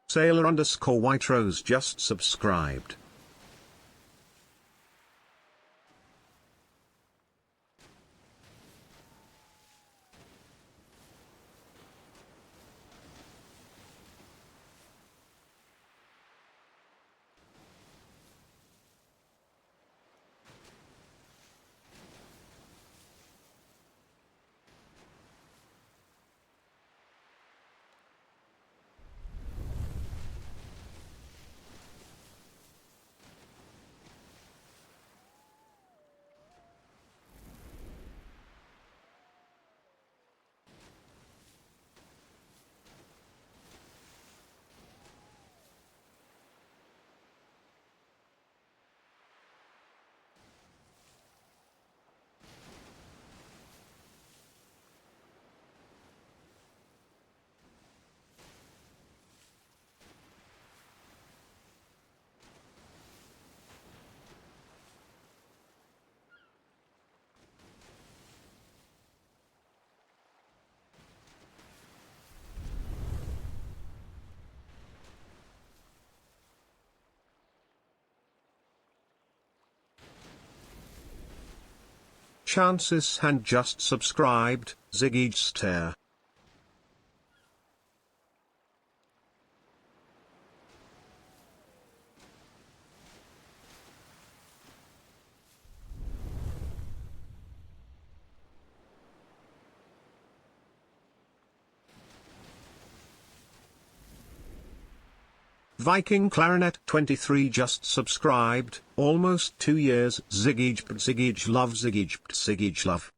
Sailor_White Rose just subscribed. Chances had just subscribed, Ziggy stare. Viking Clarinet 23 just subscribed, almost 2 years. Ziggy love.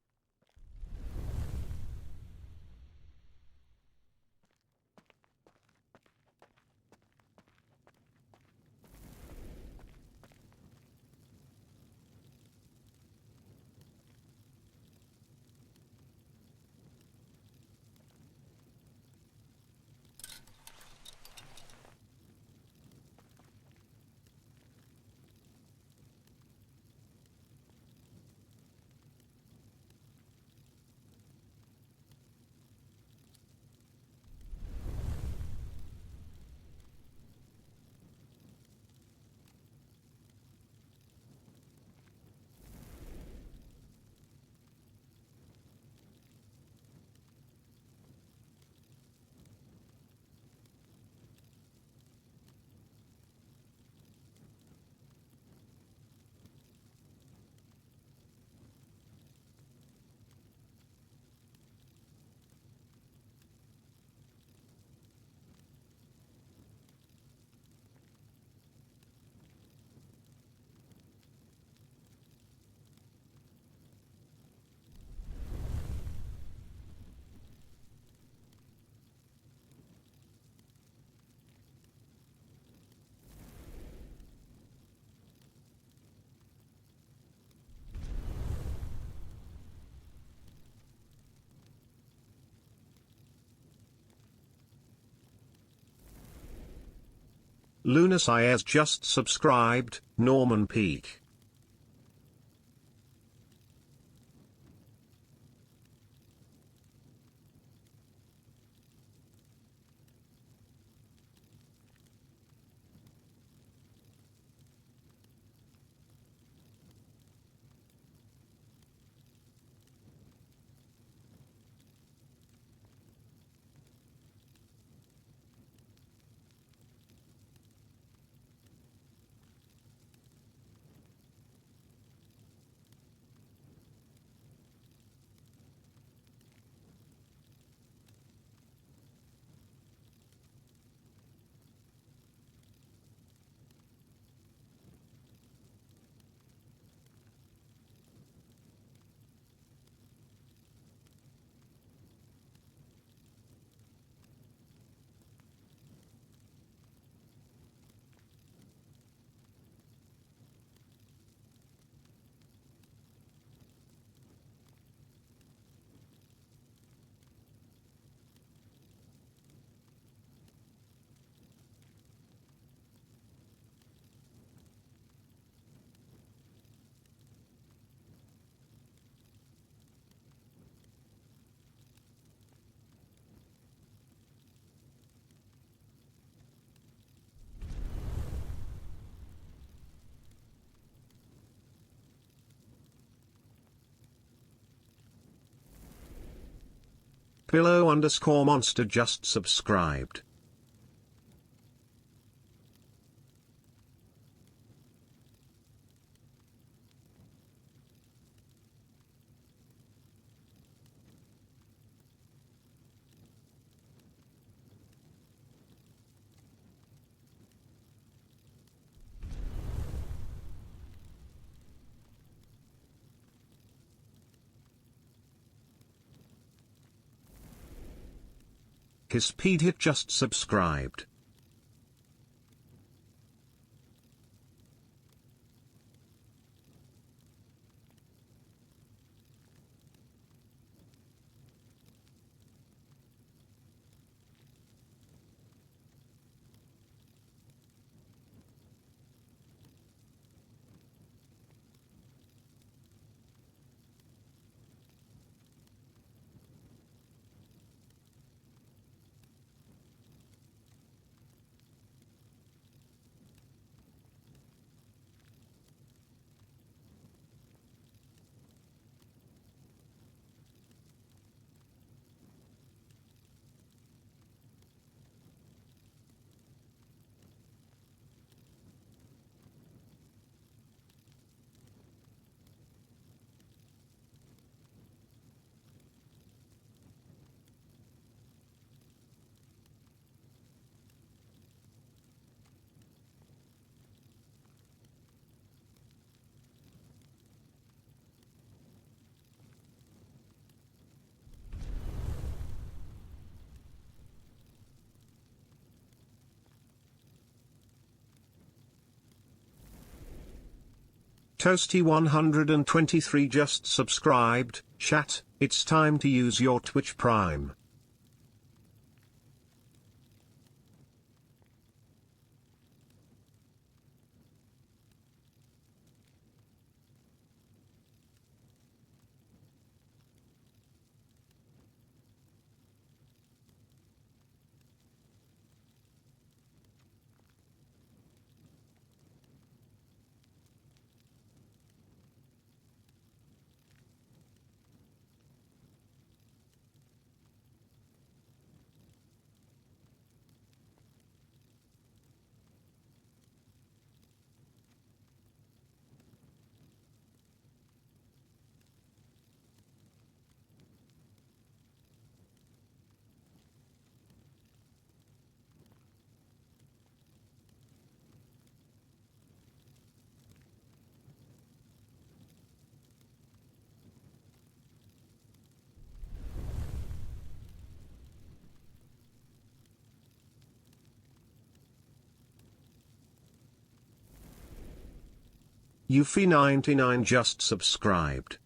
Lunas IS just subscribed, Norman Peak. Pillow_monster just subscribed. His Speed Hit just subscribed. Toasty123 just subscribed. Chat, it's time to use your Twitch Prime. Yuffie99 just subscribed.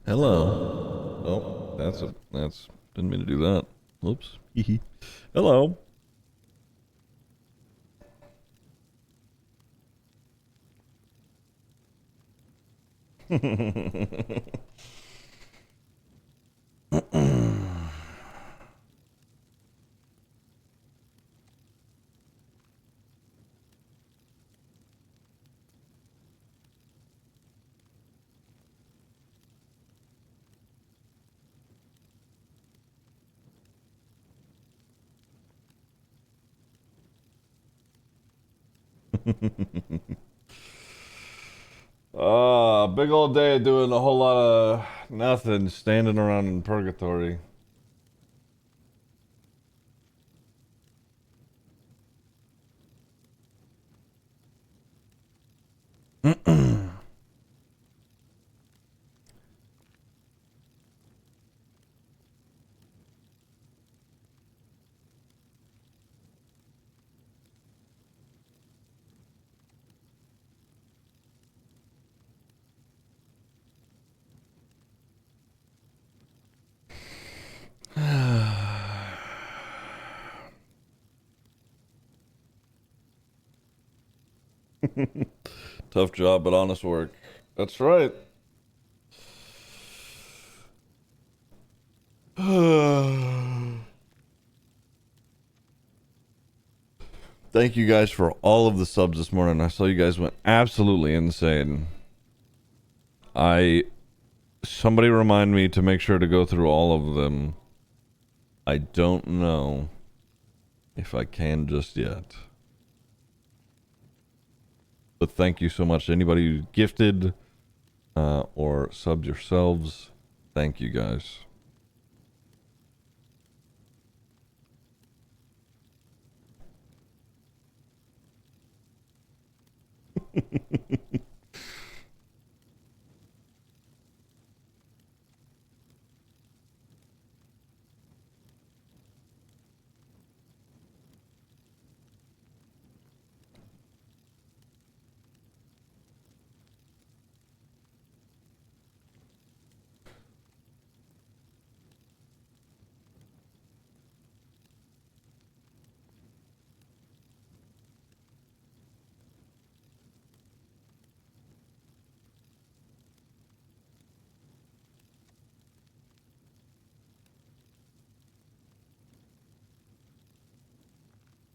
Hello. Oh, that's didn't mean to do that. Whoops. Hello. Big old day doing a whole lot of nothing, standing around in purgatory. Tough job, but honest work. That's right. Thank you guys for all of the subs this morning. I saw you guys went absolutely insane. Somebody remind me to make sure to go through all of them. I don't know if I can just yet. But thank you so much to anybody who gifted or subbed yourselves. Thank you guys.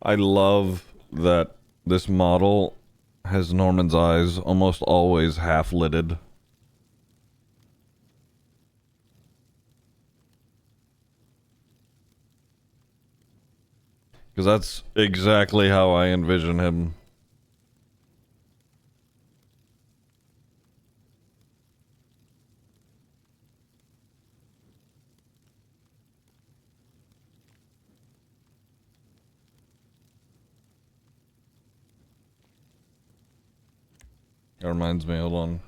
I love that this model has Norman's eyes almost always half lidded. Because that's exactly how I envision him. That reminds me, hold on.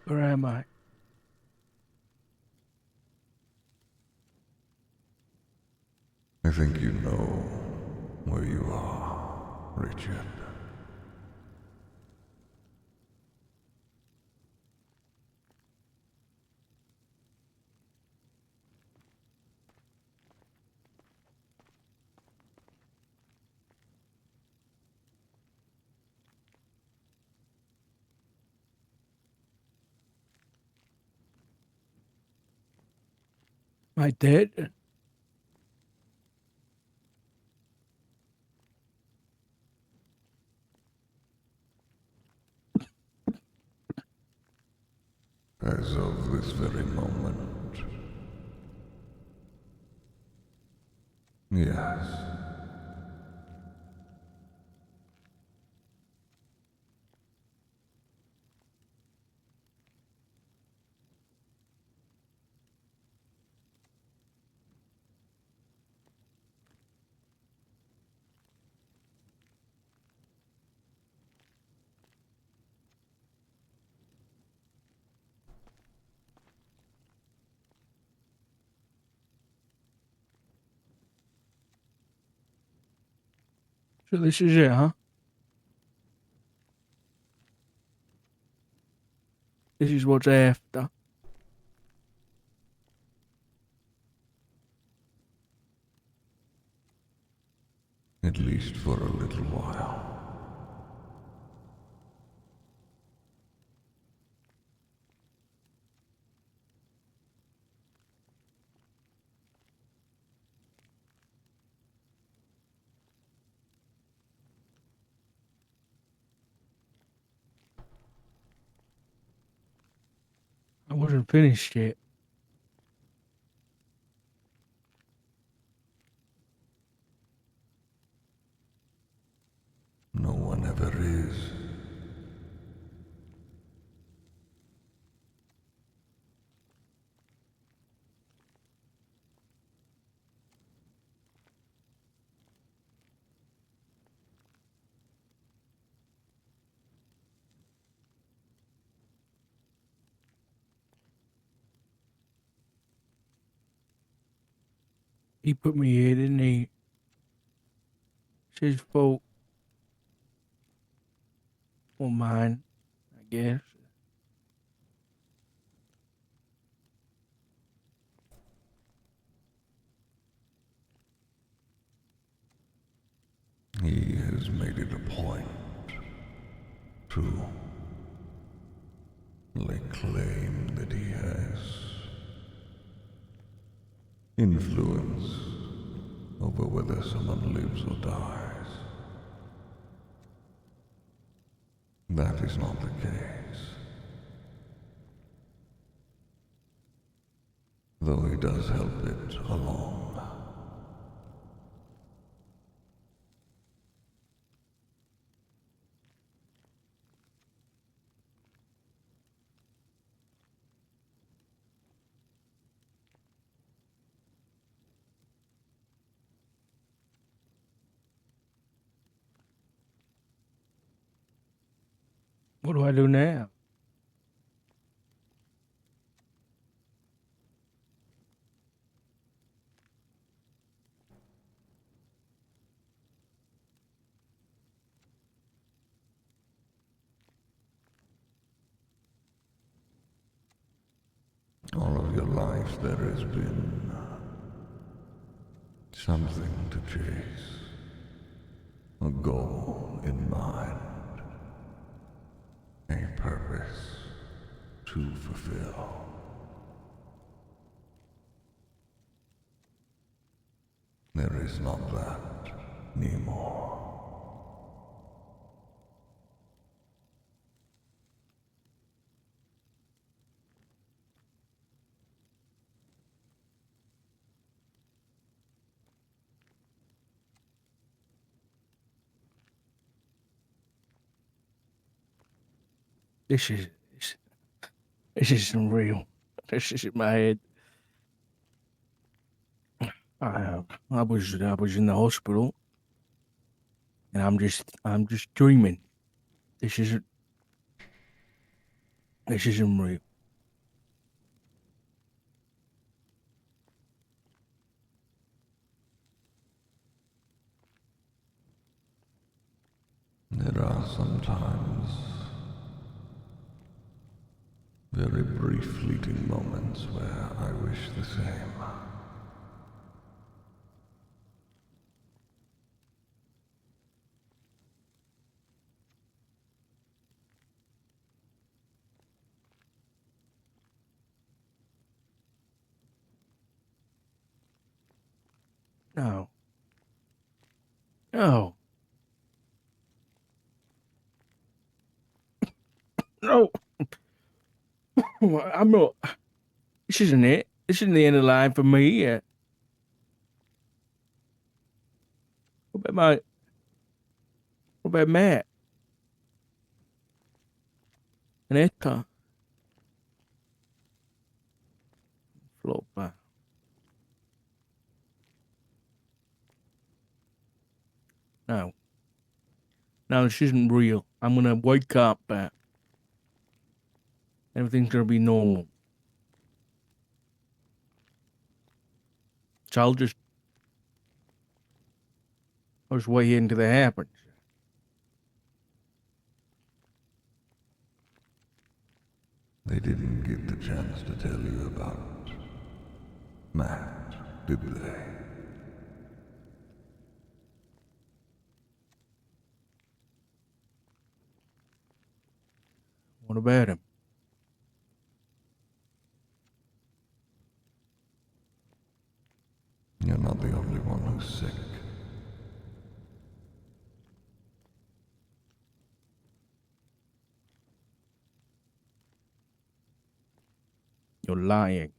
Where am I? I think you know where you are, Richard. Am I dead? As of this very moment. Yes. So this is it, huh? This is what's after. At least for a little while. I wasn't finished yet. No one ever is. He put me here, didn't he? It's his fault. Or mine, I guess. He has made it a point to lay claim that he has influence over whether someone lives or dies. That is not the case. Though he does help it along. What do I do now? All of your life there has been something to chase, a goal in mind, a purpose to fulfill. There is not that anymore. This is this isn't real. This is in my head. I was in the hospital, and I'm just dreaming. This isn't. This isn't real. There are sometimes very brief fleeting moments where I wish the same. No. No. No. I'm not. This isn't it. This isn't the end of the line for me yet. What about Matt? And Etta? Floppa. No. No, this isn't real. I'm gonna wake up, everything's gonna be normal. So I'll just wait until it happens. They didn't get the chance to tell you about Matt, did they? What about him? You're not the only one who's sick. You're lying.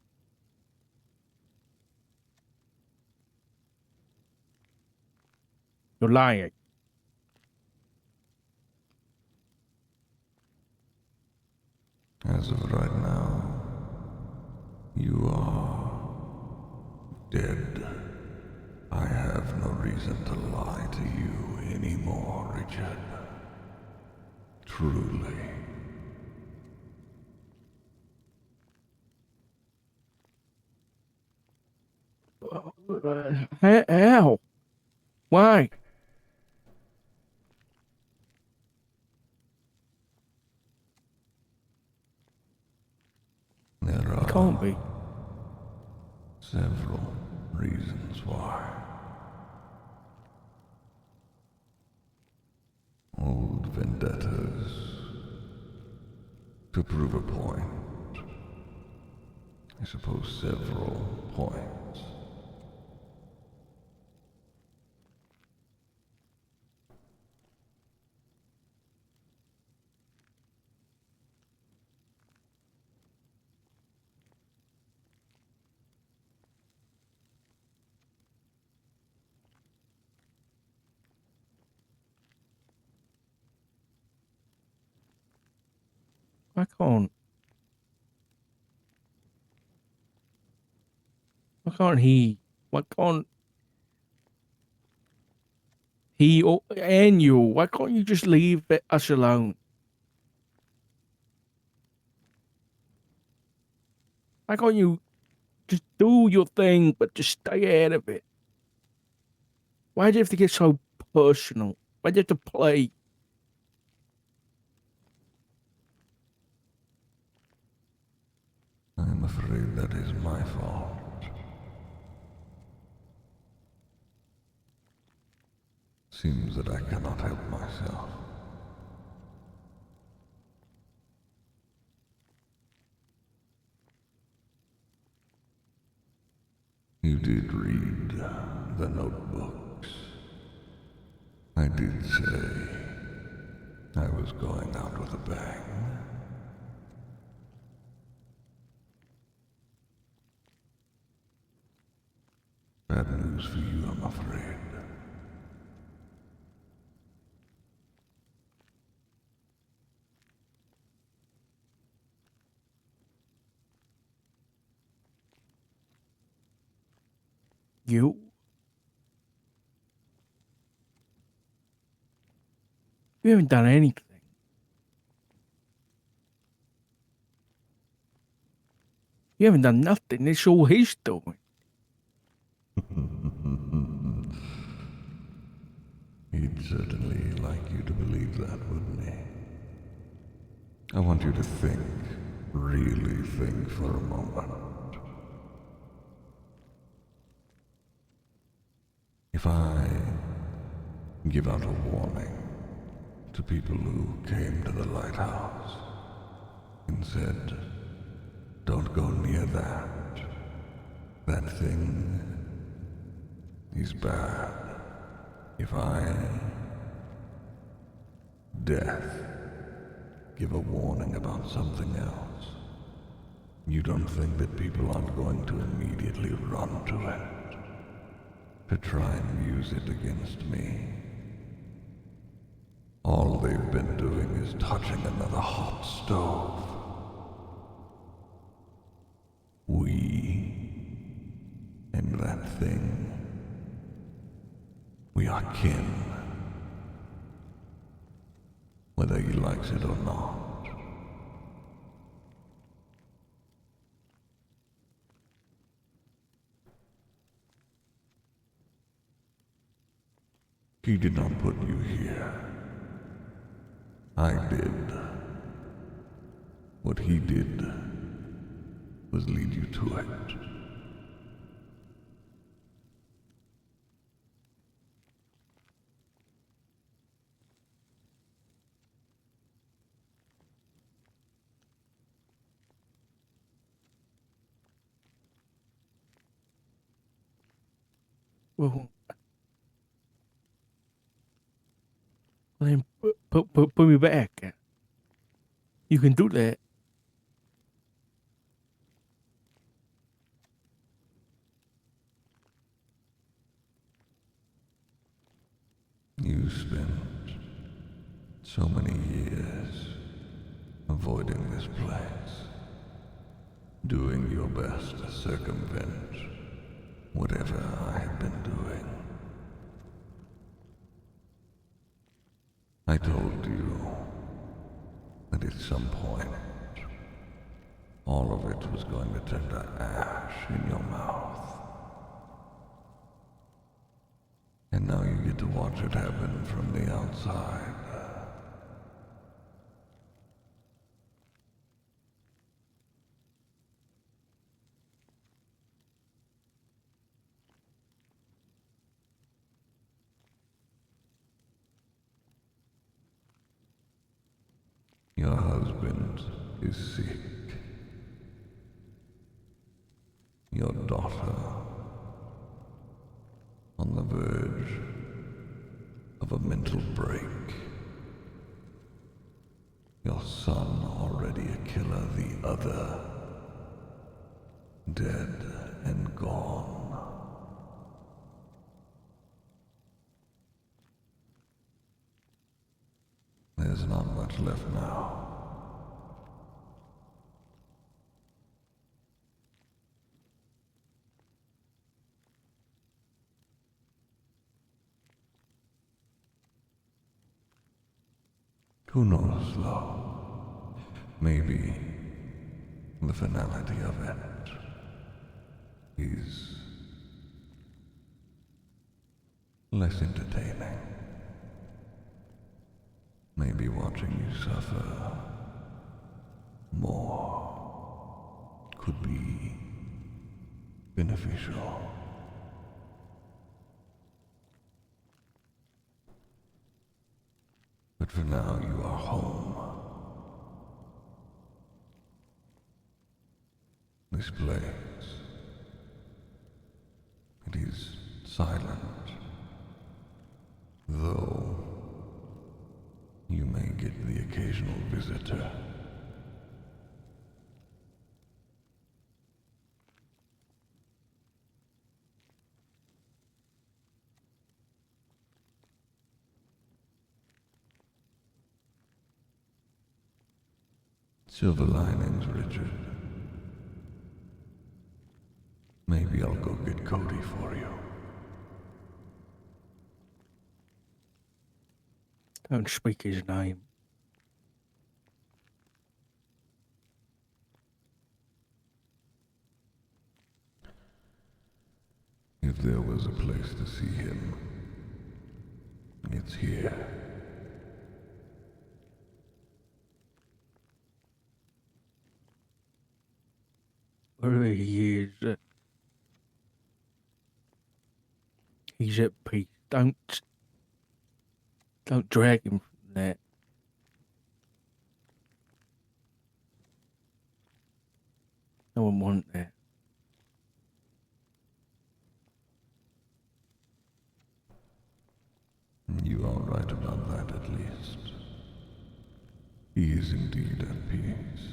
You're lying. As of right now, you are dead. I have no reason to lie to you anymore, Richard. Truly. How? Why? There It can't be. are several reasons why. Old vendettas. To prove a point. I suppose several points. Why can't? Why can't he? Why can't he and you? Why can't you just leave us alone? Why can't you just do your thing, but just stay out of it? Why do you have to get so personal? Why do you have to play? I'm afraid that is my fault. Seems that I cannot help myself. You did read the notebooks. I did say I was going out with a bang. Bad news for you, I'm afraid. You? You haven't done anything. You haven't done nothing. It's all his doing. He'd certainly like you to believe that, wouldn't he? I want you to think, really think for a moment. If I give out a warning to people who came to the lighthouse and said, don't go near that, that thing is bad. If I, death, give a warning about something else, you don't think that people aren't going to immediately run to it, to try and use it against me? All they've been doing is touching another hot stove. We and that thing, we are kin, whether he likes it or not. He did not put you here. I did. What he did was lead you to it. Well, then put me back. You can do that. You spent so many years avoiding this place, doing your best to circumvent whatever I had been doing. I told you that at some point, all of it was going to turn to ash in your mouth. And now you get to watch it happen from the outside. Your husband is sick. Your daughter on the verge of a mental break. Your son already a killer, the other dead and gone. There's not much left now. Who knows, though? Maybe the finality of it is less entertaining. Maybe watching you suffer more could be beneficial. But for now, you are home. This place, it is silent, though you may get the occasional visitor. Silver linings, Richard. Maybe I'll go get Cody for you. Don't speak his name. If there was a place to see him, it's here. Where he is. He's at peace. Don't drag him from that. No one wants that. You are right about that, at least. He is indeed at peace.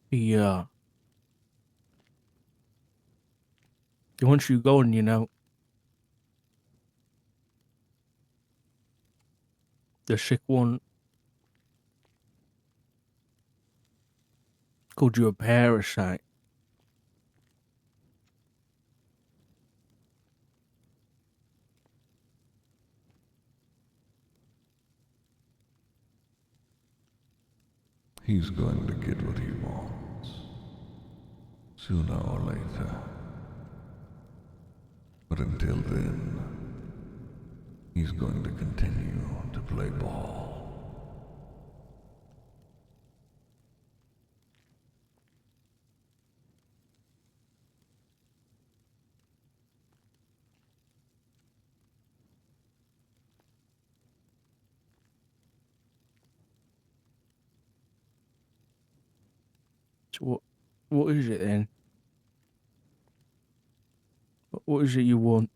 He, once you go and the sick one called you a parasite. He's going to get what he wants, sooner or later. But until then, he's going to continue to play ball. So what is it then? What is it you want?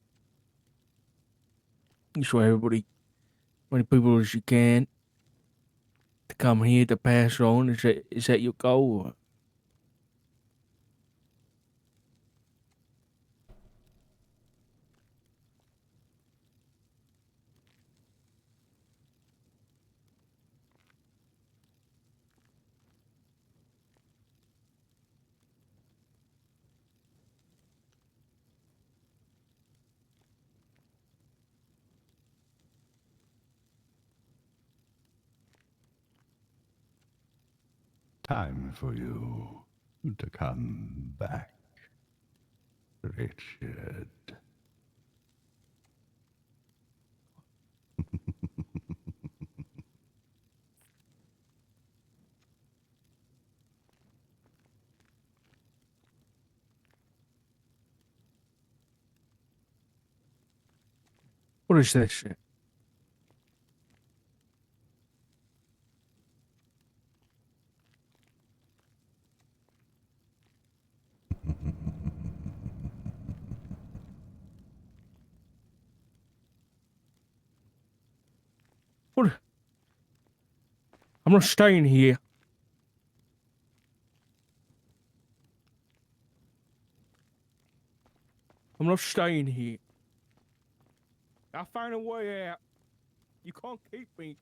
You show everybody, as many people as you can, to come here to pass on. Is that your goal? Time for you to come back, Richard. What is that shit? What? I'm not staying here. I'm not staying here. I'll find a way out. You can't keep me.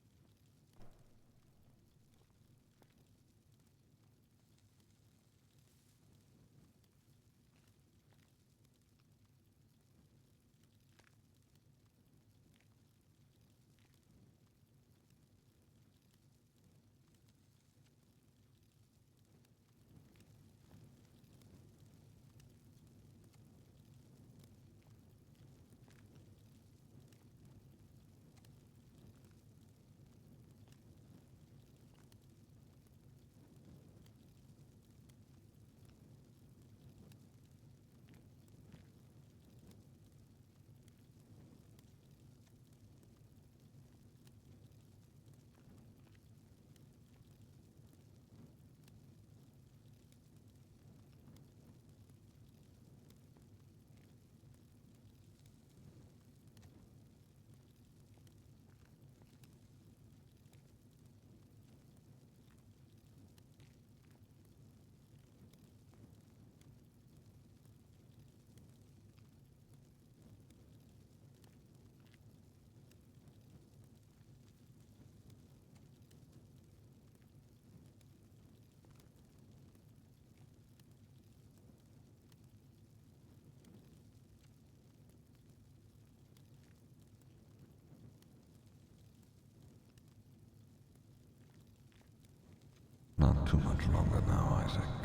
Not too much longer now, I think.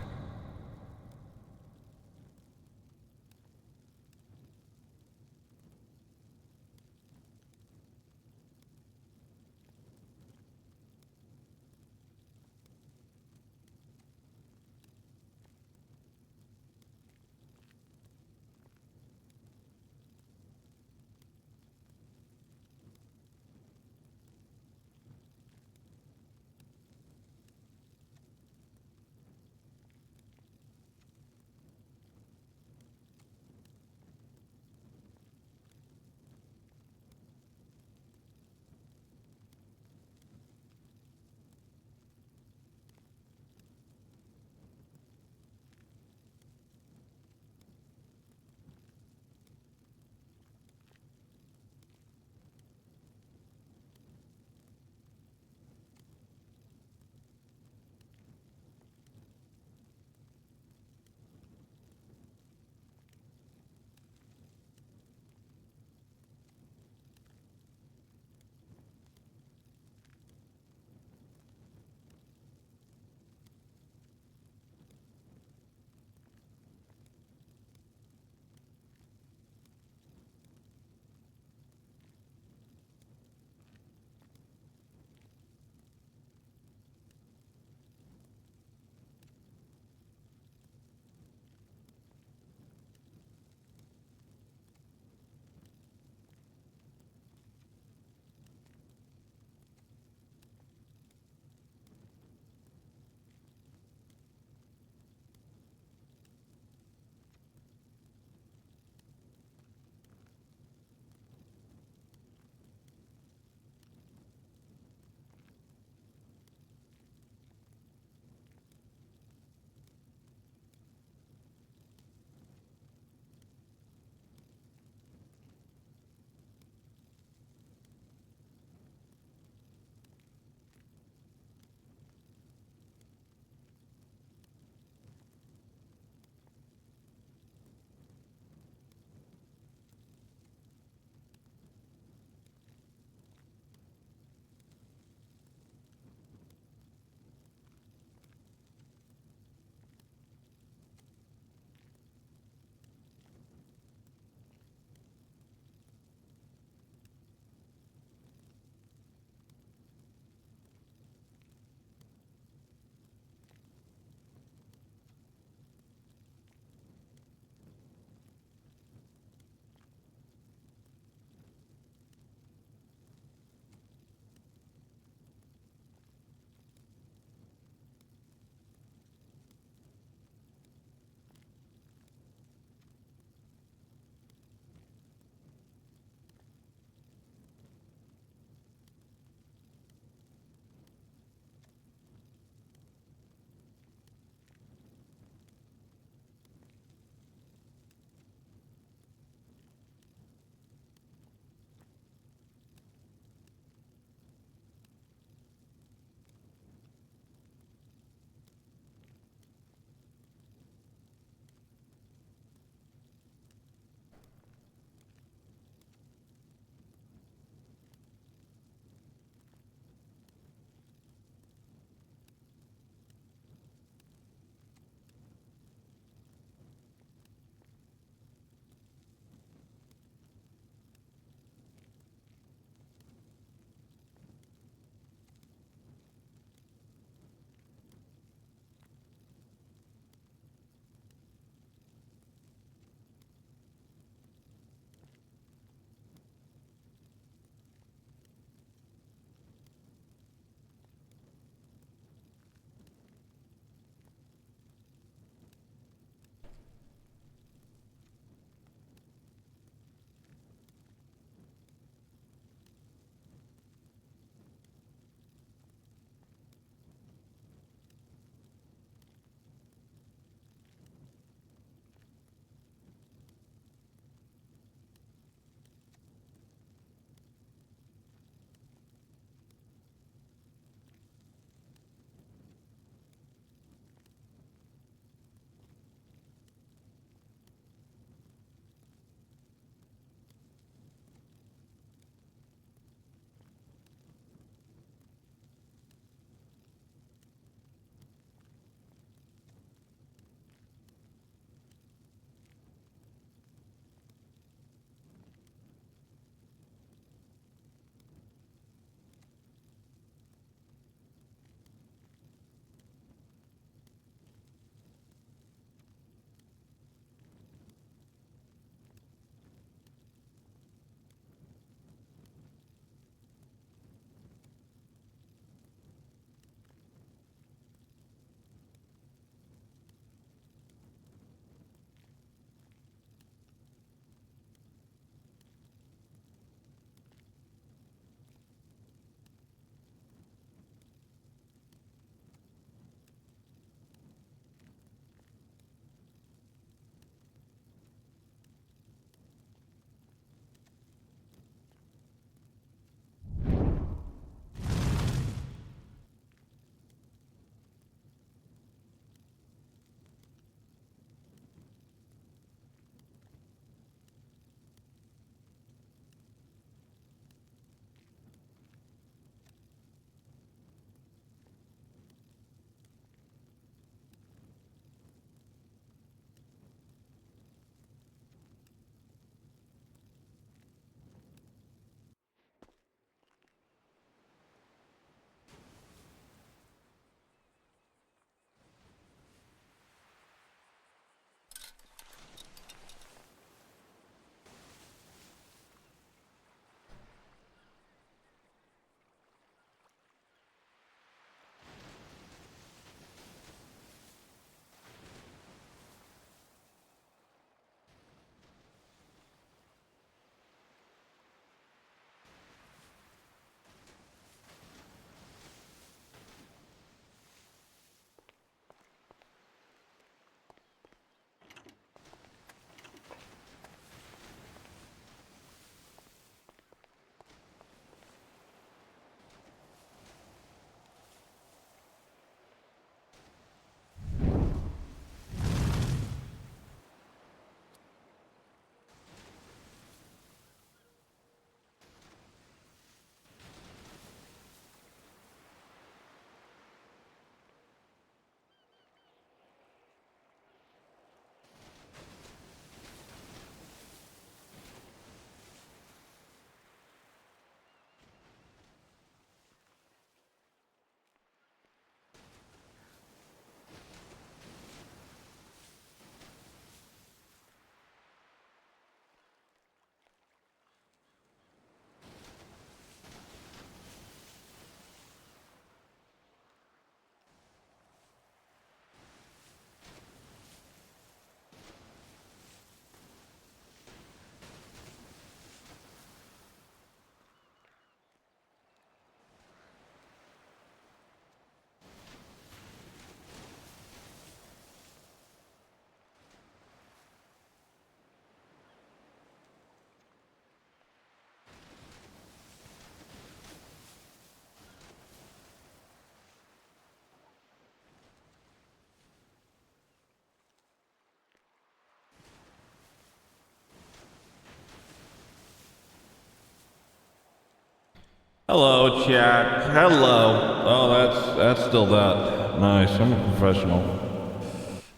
Hello, chat. Hello. Oh, that's still that. Nice. I'm a professional.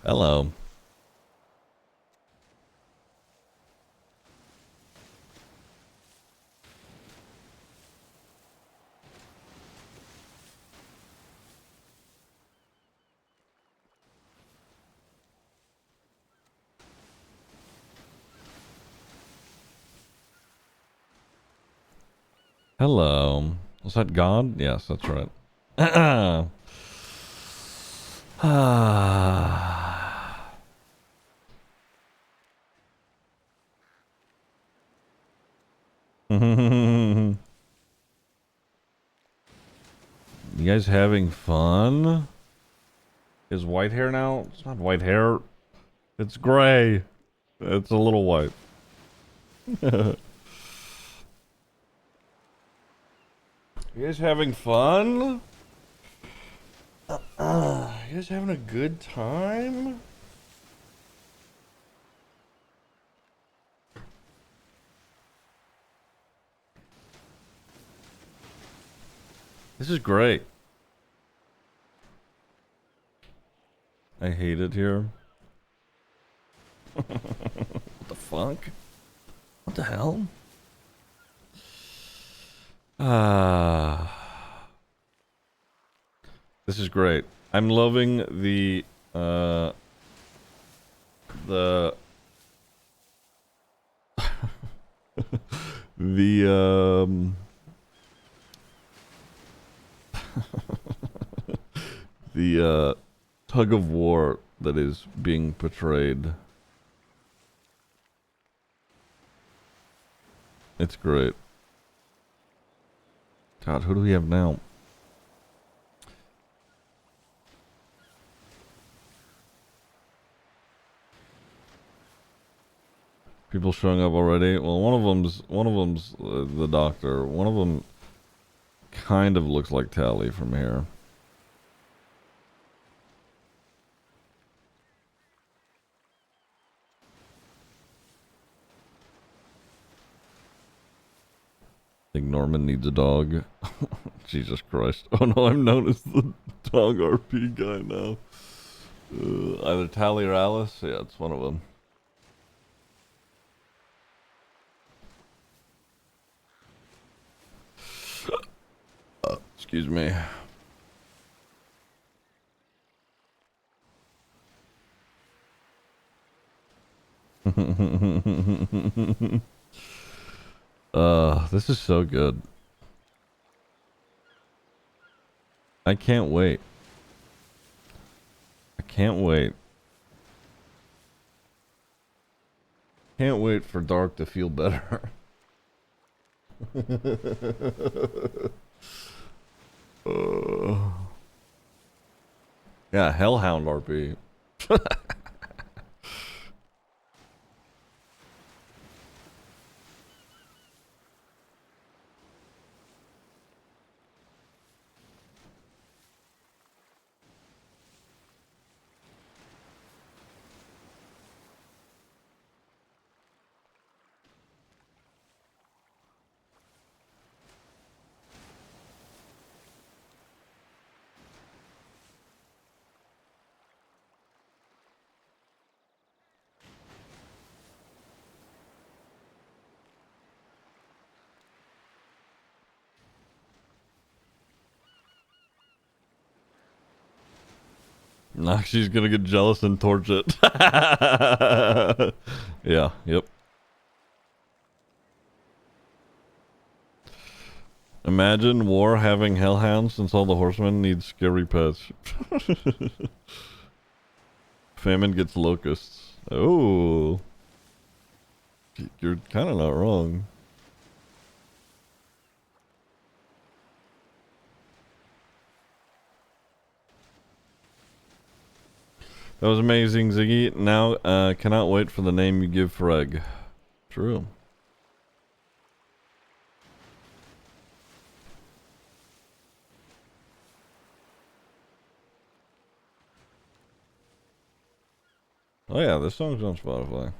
Hello. Hello. Was that God? Yes, that's right. You guys having fun? Is white hair now? It's not white hair. It's gray. It's a little white. You guys having fun? You guys having a good time? This is great. I hate it here. What the fuck? What the hell? This is great. I'm loving the the the tug of war that is being portrayed. It's great. God, who do we have now? People showing up already. Well, one of them's the doctor. One of them kind of looks like Tally from here. Think Norman needs a dog. Jesus Christ. Oh no, I'm known as the dog RP guy now. Either Tally or Alice. Yeah, it's one of them. Excuse me. This is so good. I can't wait. I can't wait. Can't wait for Dark to feel better. Yeah, Hellhound RP. Nah, she's gonna get jealous and torch it. Yeah, yep. Imagine war having hellhounds since all the horsemen need scary pets. Famine gets locusts. Oh. You're kind of not wrong. That was amazing, Ziggy. Now, cannot wait for the name you give Freg. True. Oh yeah, this song's on Spotify.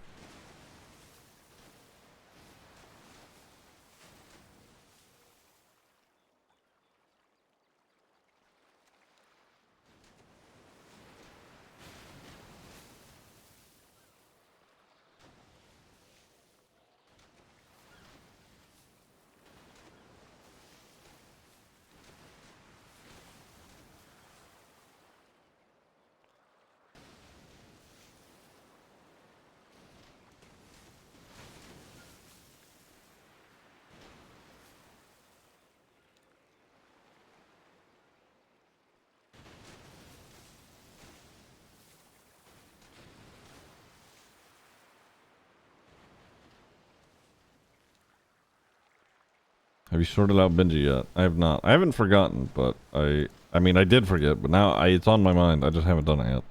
Have you sorted out Benji yet? I have not. I haven't forgotten, but I mean, I did forget, but now it's on my mind. I just haven't done it yet.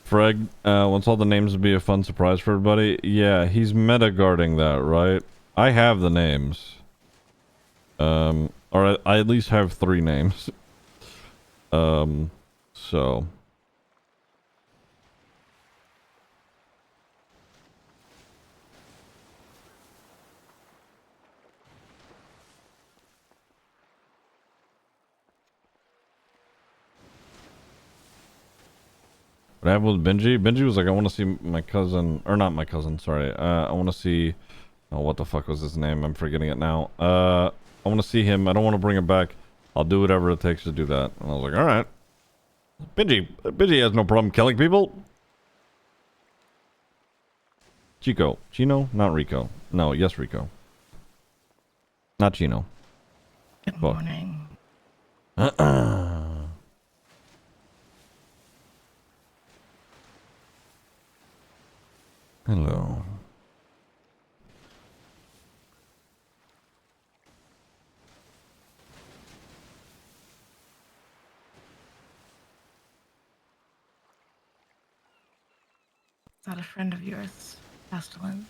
Freg wants all the names to be a fun surprise for everybody. Yeah, he's meta guarding that, right? I have the names. Or I at least have 3 names. So. What happened with Benji? Benji was like, I want to see my cousin, or not my cousin, sorry. I want to see, oh, what the fuck was his name? I'm forgetting it now. I want to see him. I don't want to bring him back. I'll do whatever it takes to do that. And I was like, all right. Benji has no problem killing people. Chino? Not Rico. No, yes, Rico. Not Chino. Good morning. Hello. Is that a friend of yours, Pestilence?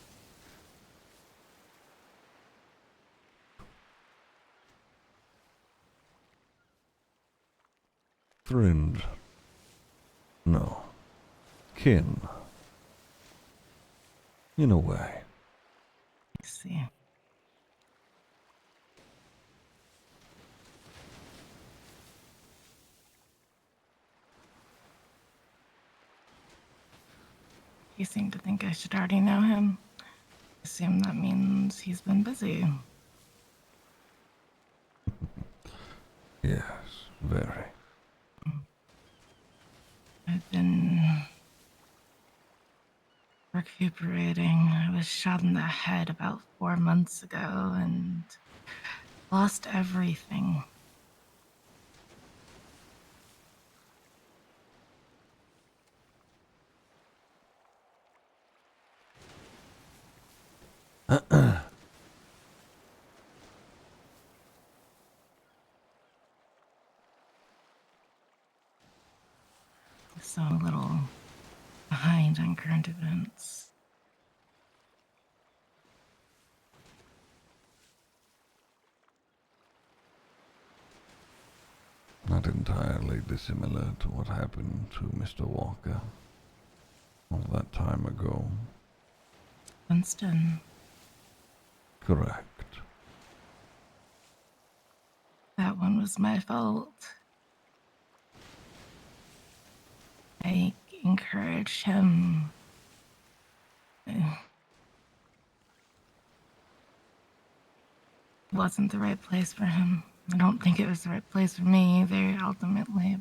Friend. No. Kin. In a way. I see. You seem to think I should already know him. I assume that means he's been busy. Yes, very. I've been recuperating. I was shot in the head about 4 months ago and lost everything. So a little behind on current events. Not entirely dissimilar to what happened to Mr. Walker all that time ago. Winston, Correct. that one was my fault. I encouraged him. It wasn't the right place for him. I don't think it was the right place for me either, ultimately.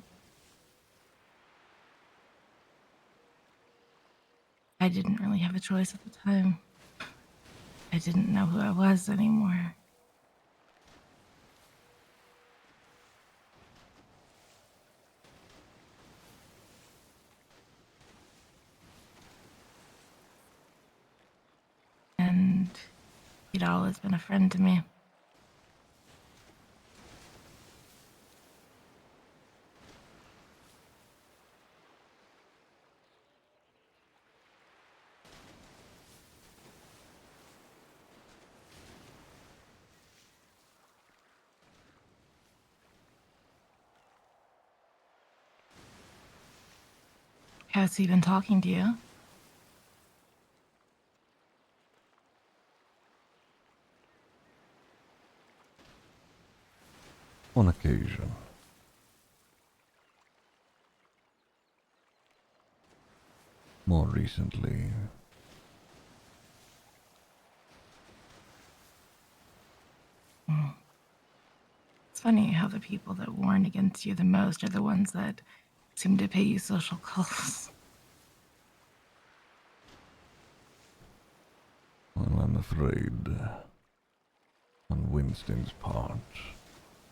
I didn't really have a choice at the time. I didn't know who I was anymore. And he'd always been a friend to me. Has he been talking to you? On occasion. More recently, It's funny how the people that warn against you the most are the ones that seem to pay you social calls. well, I'm afraid, on Winston's part,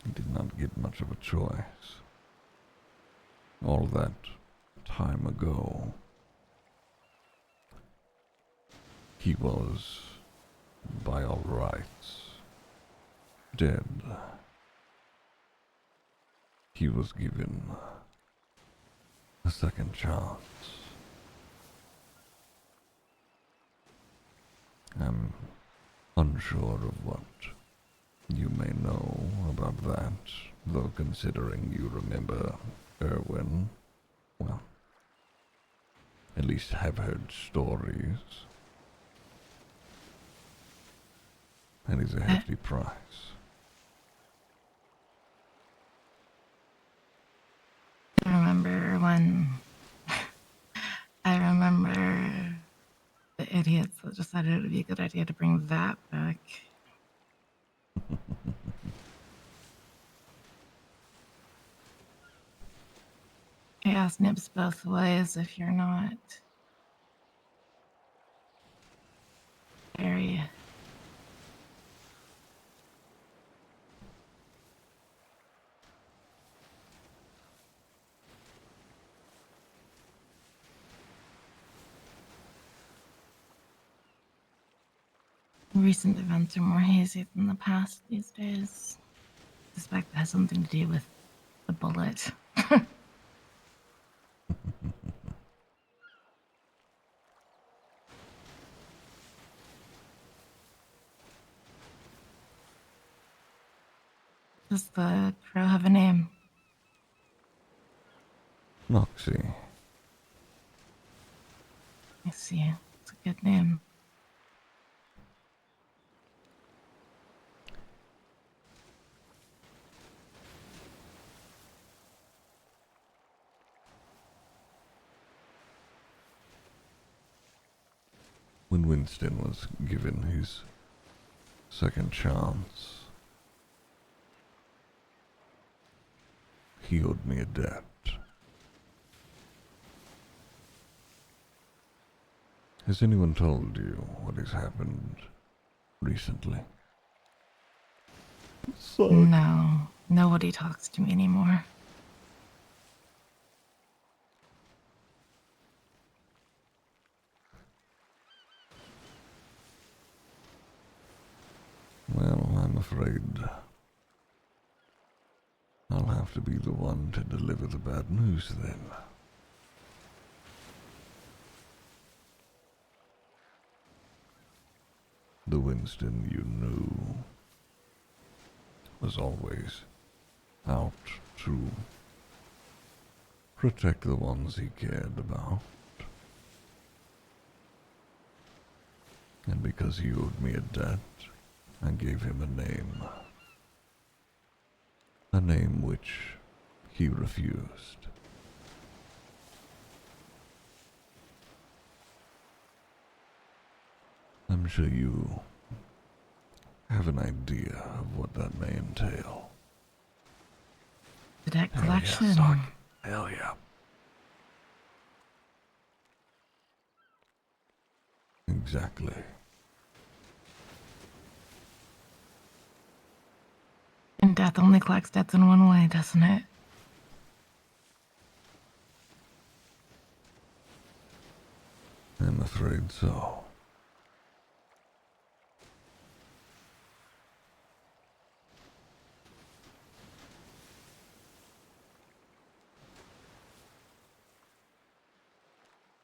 he did not get much of a choice. All that time ago. He was, by all rights, dead. He was given a second chance. I'm unsure of what you may know about that, though considering you remember Erwin, well, at least have heard stories. That is a hefty price. I remember when. I remember the idiots that decided it would be a good idea to bring that back. I asked Nibs both ways if you're not very. Recent events are more hazy than the past these days. I suspect it has something to do with the bullet. Does the crow have a name? Noxie. I see. It's a good name. When Winston was given his second chance, he owed me a debt. Has anyone told you what has happened recently? No, nobody talks to me anymore. Well, I'm afraid I'll have to be the one to deliver the bad news then. The Winston you knew was always out to protect the ones he cared about. And because he owed me a debt, I gave him a name. A name which he refused. I'm sure you have an idea of what that may entail. The debt Hell collection. yeah, Sock. Hell yeah. Exactly. And death only collects debts in one way, doesn't it? I'm afraid so.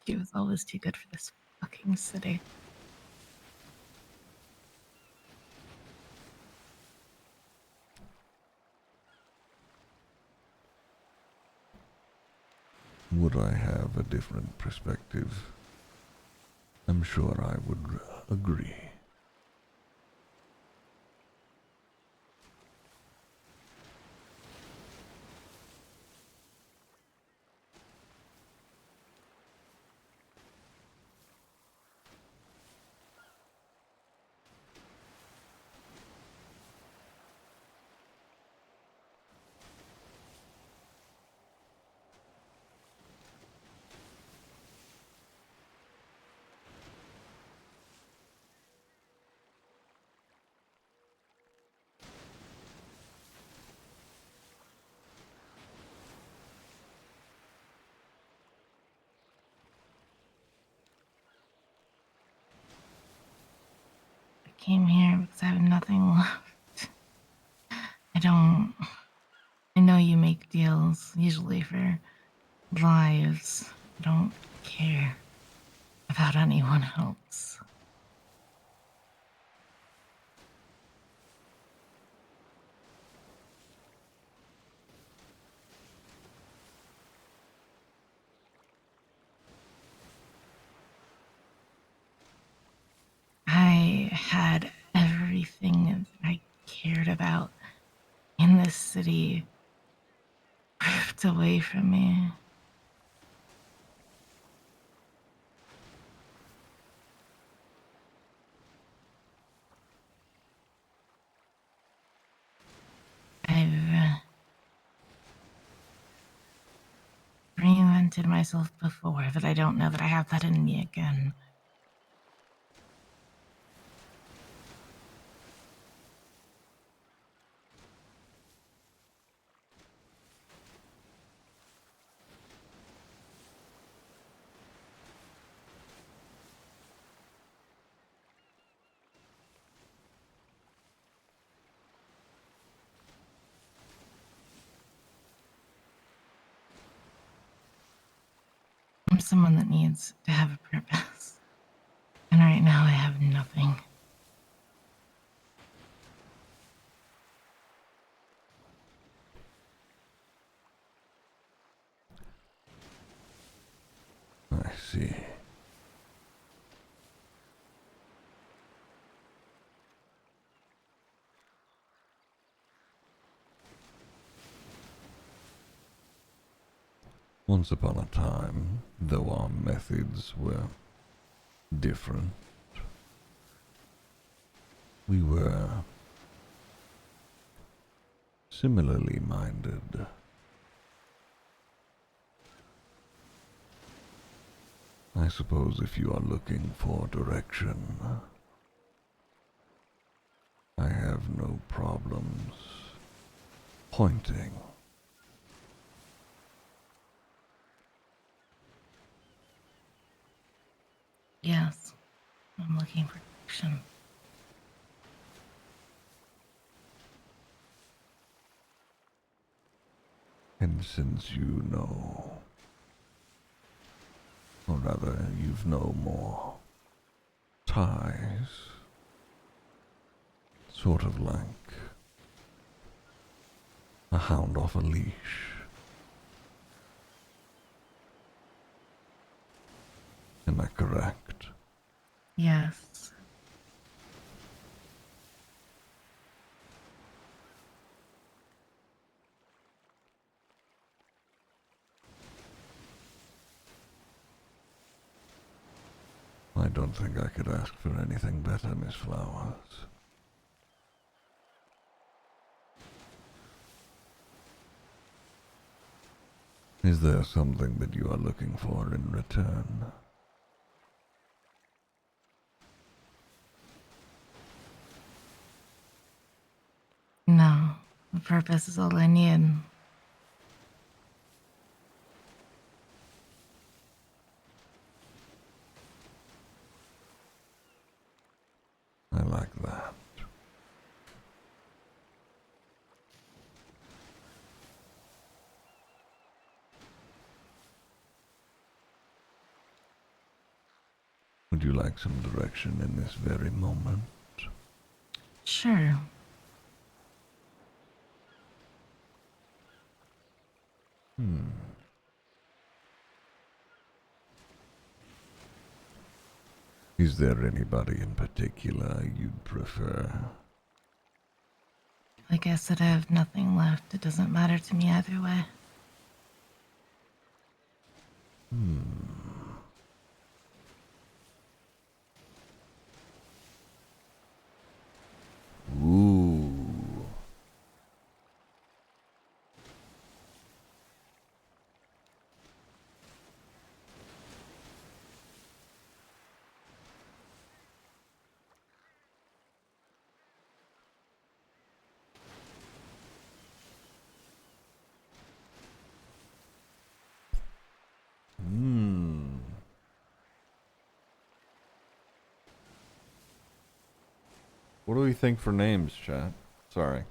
She was always too good for this fucking city. Would I have a different perspective? I'm sure I would agree. came here because I have nothing left. I know you make deals, usually for lives. I don't care about anyone else. I had everything that I cared about in this city ripped away from me. I've reinvented myself before, but I don't know that I have that in me again. I'm someone that needs to have a purpose. And right now I have nothing. I see. Once upon a time, though our methods were different, we were similarly minded. I suppose if you are looking for direction, I have no problems pointing. Yes, I'm looking for action. And since you know, or rather, you've no more ties, sort of like a hound off a leash. Am I correct? Yes. I don't think I could ask for anything better, Miss Flowers. Is there something that you are looking for in return? No, the purpose is all I need. I like that. Would you like some direction in this very moment? Sure. Is there anybody in particular you'd prefer? Like I said, I have nothing left. It doesn't matter to me either way. Ooh. What do we think for names, chat? Sorry.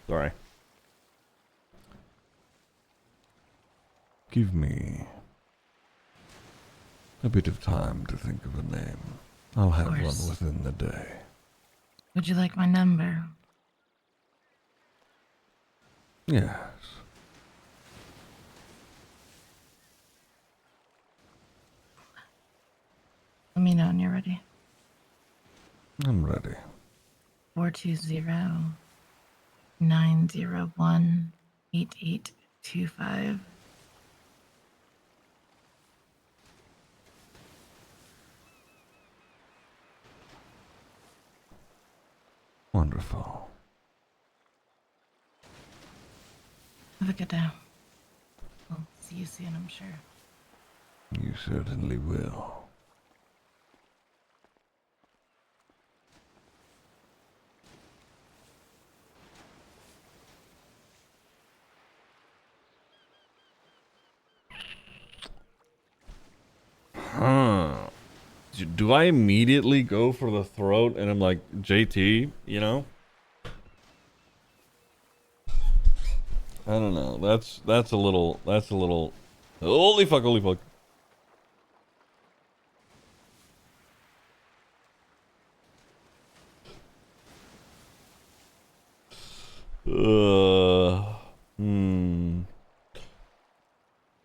Sorry. Give me a bit of time to think of a name. I'll have one course. within the day. Would you like my number? Yes. Let me know when you're ready. I'm ready. 420-901-8825. Wonderful. Have a good day. We'll see you soon, I'm sure. You certainly will. Huh. Do I immediately go for the throat and I'm like, JT, you know? I don't know. That's a little holy fuck, holy fuck. Hmm.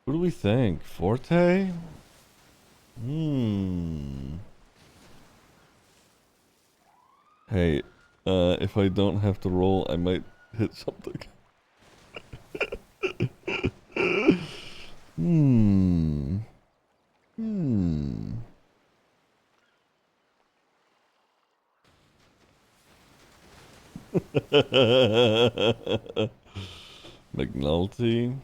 What do we think? Forte? Hey, if I don't have to roll, I might hit something. Hmm. McNulty.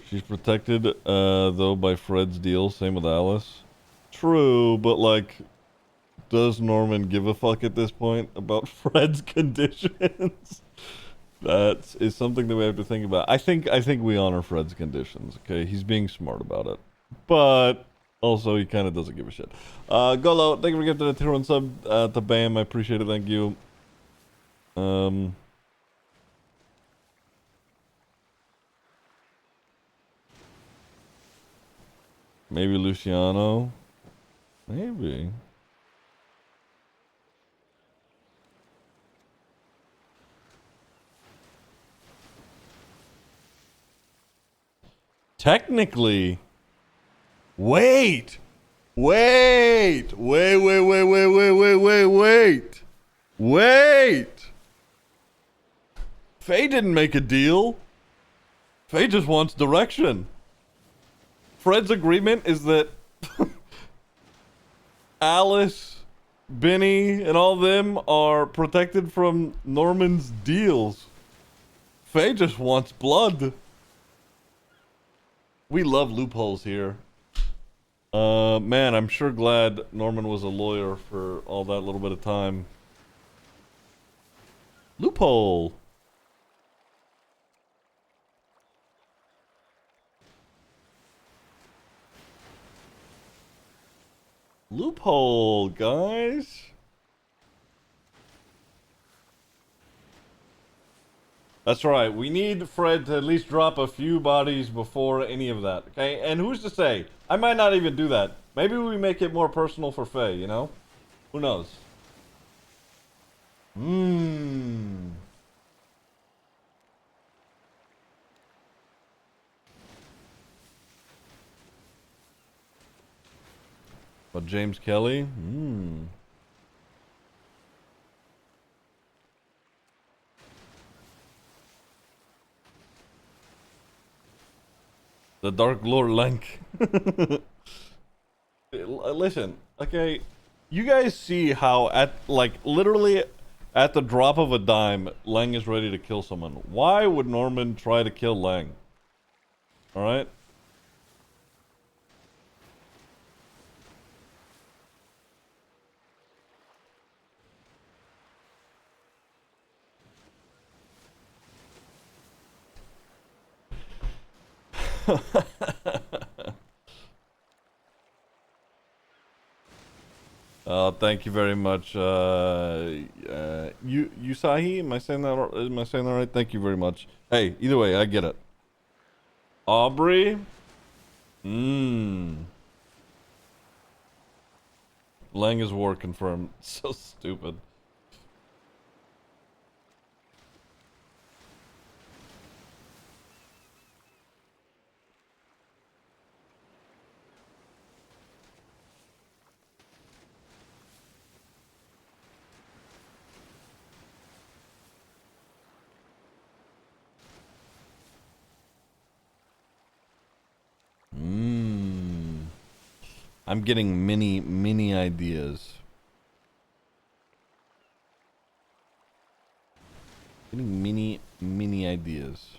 She's protected, though, by Fred's deal. Same with Alice. True, but like, does Norman give a fuck at this point about Fred's conditions? That is something that we have to think about. I think we honor Fred's conditions. Okay, he's being smart about it, but also he kind of doesn't give a shit. Golo, thank you for gifting a tier 1 sub to Bam. I appreciate it. Thank you. Maybe Luciano. Maybe. Technically. Wait. Wait. Faye didn't make a deal. Faye just wants direction. Fred's agreement is that Alice, Benny, and all them are protected from Norman's deals. Faye just wants blood. We love loopholes here. Man, I'm sure glad Norman was a lawyer for all that little bit of time. Loophole. Loophole, guys. That's right. We need Fred to at least drop a few bodies before any of that. Okay? And who's to say? I might not even do that. Maybe we make it more personal for Faye, you know? Who knows? But James Kelly? The Dark Lord Link. Listen, okay, you guys see how at like literally at the drop of a dime, Lang is ready to kill someone. Why would Norman try to kill Lang? All right. Thank you very much, Yusahi. Am I saying that right? Thank you very much. Hey, either way, I get it. Aubrey. Lang is war confirmed. So stupid. I'm getting many ideas. Getting many ideas.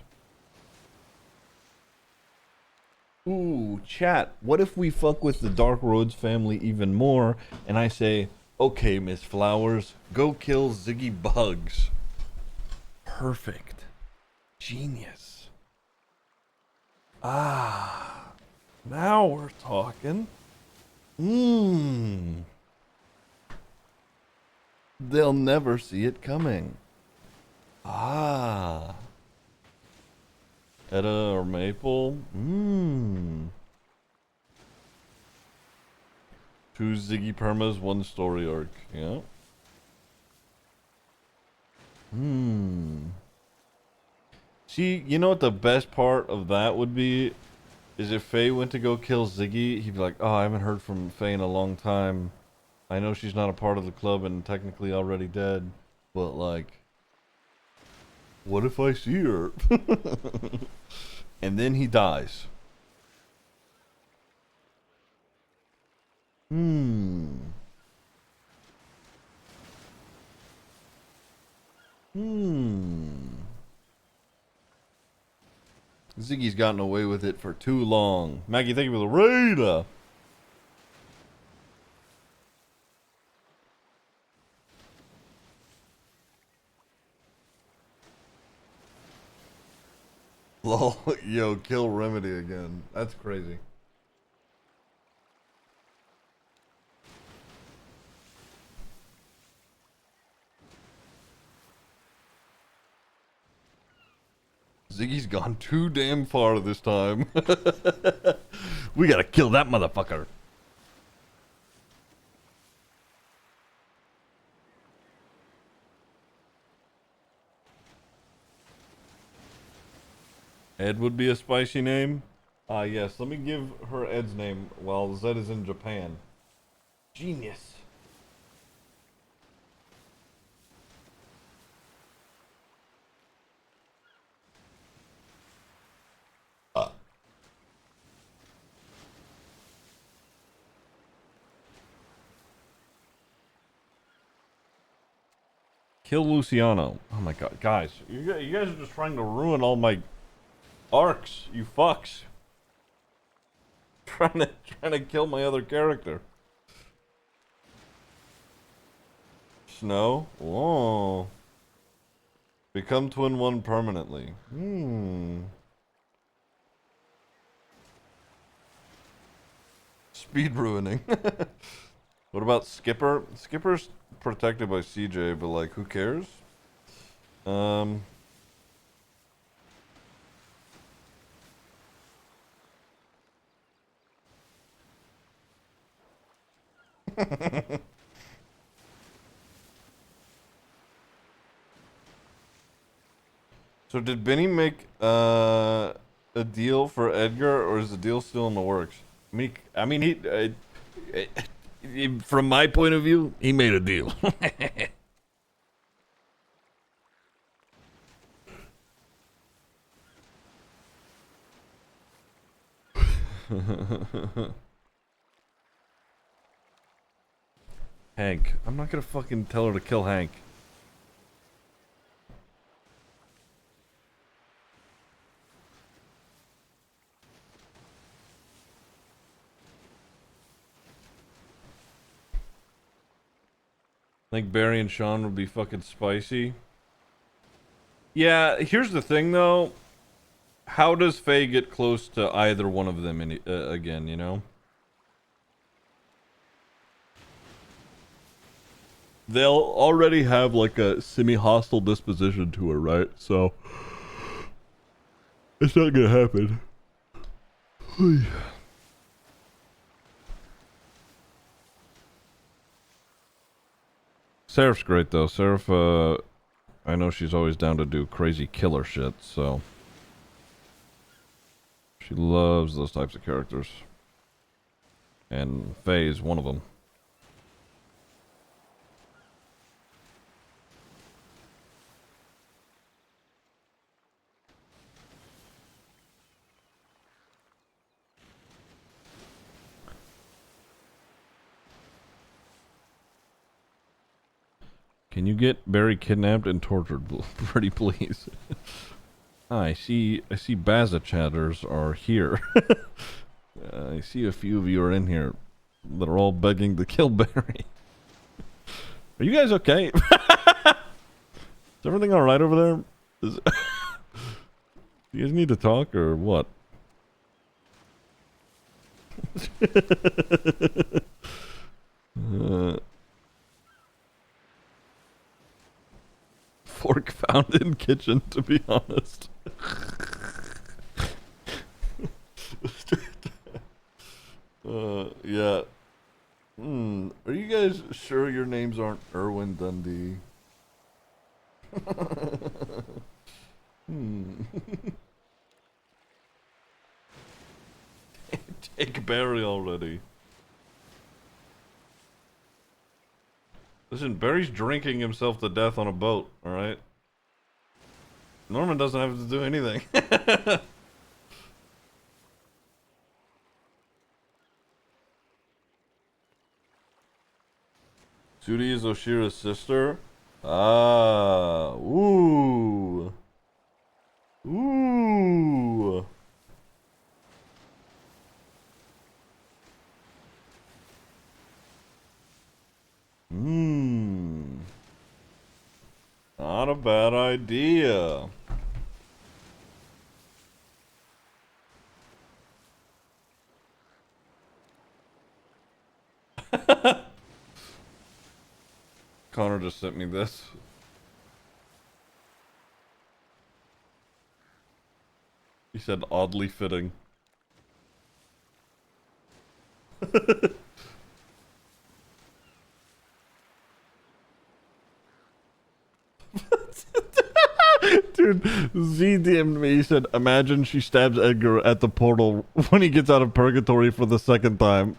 Ooh, chat. What if we fuck with the Dark Roads family even more and I say, okay, Miss Flowers, go kill Ziggy Bugs. Perfect. Genius. Ah, now we're talking. They'll never see it coming. Ah. Etta or Maple? Two Ziggy Permas, one story arc. Yeah. See, you know what the best part of that would be? Is if Faye went to go kill Ziggy, he'd be like, oh, I haven't heard from Faye in a long time. I know she's not a part of the club and technically already dead, but like, what if I see her? And then he dies. Ziggy's gotten away with it for too long. Maggie, thank you for the raid. Lol, yo, kill Remedy again. That's crazy. Ziggy's gone too damn far this time. We gotta kill that motherfucker. Ed would be a spicy name. Yes, let me give her Ed's name while Zed is in Japan. Genius. Kill Luciano. Oh my god, guys. You guys are just trying to ruin all my arcs, you fucks. Trying to kill my other character. Snow? Whoa. Become Twin 1 permanently. Speed ruining. What about Skipper? Skipper's protected by CJ, but like, who cares? So did Benny make a deal for Edgar, or is the deal still in the works? I mean, from my point of view, he made a deal. Hank. I'm not gonna fucking tell her to kill Hank. Think Barry and Sean would be fucking spicy. Yeah, here's the thing though. How does Faye get close to either one of them again, you know? They'll already have like a semi-hostile disposition to her, right? So it's not gonna happen. Seraph's great though. Seraph, I know she's always down to do crazy killer shit, so she loves those types of characters. And Faye is one of them. Can you get Barry kidnapped and tortured, pretty please? I see Bazza chatters are here. I see a few of you are in here that are all begging to kill Barry. Are you guys okay? Is everything alright over there? You guys need to talk or what? Fork found in kitchen, to be honest. Yeah. Are you guys sure your names aren't Erwin Dundee? Take Barry already. Listen, Barry's drinking himself to death on a boat, alright? Norman doesn't have to do anything. Sudi is Oshira's sister? Ah, ooh. Ooh. Not a bad idea. Connor just sent me this. He said oddly fitting. Dude, Z DM'd me. He said, imagine she stabs Edgar at the portal when he gets out of purgatory for the second time.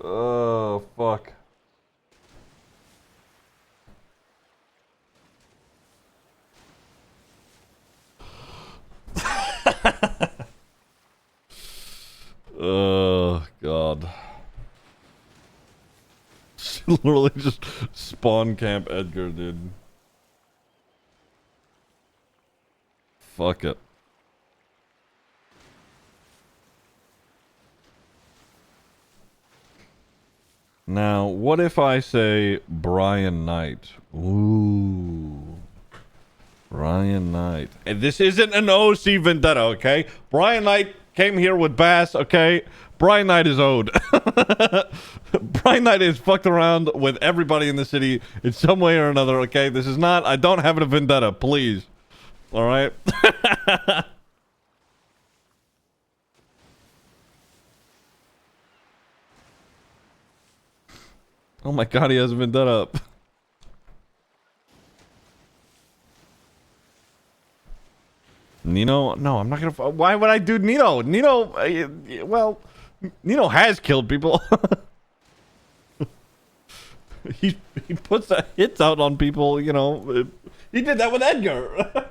Oh, fuck. Oh, God. Literally just spawn camp Edgar, dude. Fuck it. Now, what if I say Brian Knight? Ooh. Brian Knight. And this isn't an OC vendetta, okay? Brian Knight came here with Bass, okay? Brian Knight is owed. Brian Knight is fucked around with everybody in the city in some way or another, okay? This is not... I don't have a vendetta, please. Alright? Oh my god, he has a vendetta. Nino? No, I'm not gonna... Why would I do Nino? Nino... well... Nino has killed people. he puts hits out on people, you know. He did that with Edgar.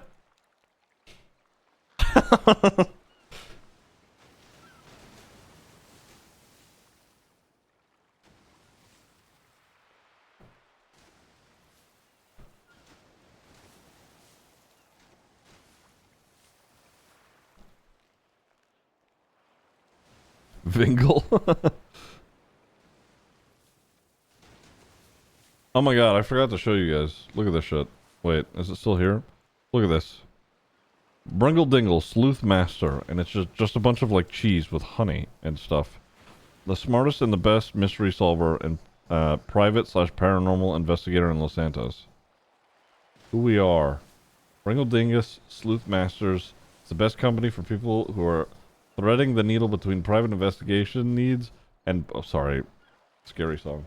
Vingle. Oh my god, I forgot to show you guys. Look at this shit. Wait, is it still here? Look at this. Bringle Dingle, Sleuth Master, and it's just a bunch of like cheese with honey and stuff. The smartest and the best mystery solver and private / paranormal investigator in Los Santos. Who we are. Bringle Dingus, Sleuth Masters. It's the best company for people who are threading the needle between private investigation needs and... Oh, sorry. Scary song.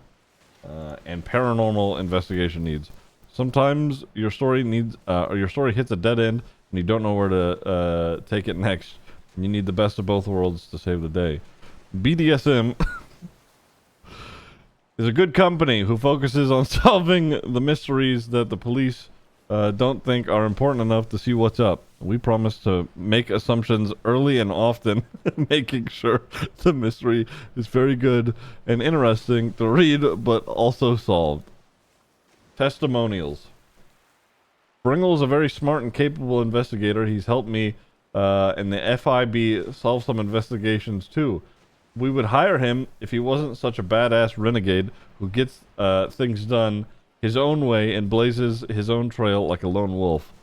And paranormal investigation needs. Sometimes your story needs... or your story hits a dead end and you don't know where to take it next. You need the best of both worlds to save the day. BDSM is a good company who focuses on solving the mysteries that the police don't think are important enough to see what's up. We promise to make assumptions early and often, making sure the mystery is very good and interesting to read, but also solved. Testimonials. Bringle is a very smart and capable investigator. He's helped me and the FIB solve some investigations too. We would hire him if he wasn't such a badass renegade who gets things done his own way and blazes his own trail like a lone wolf.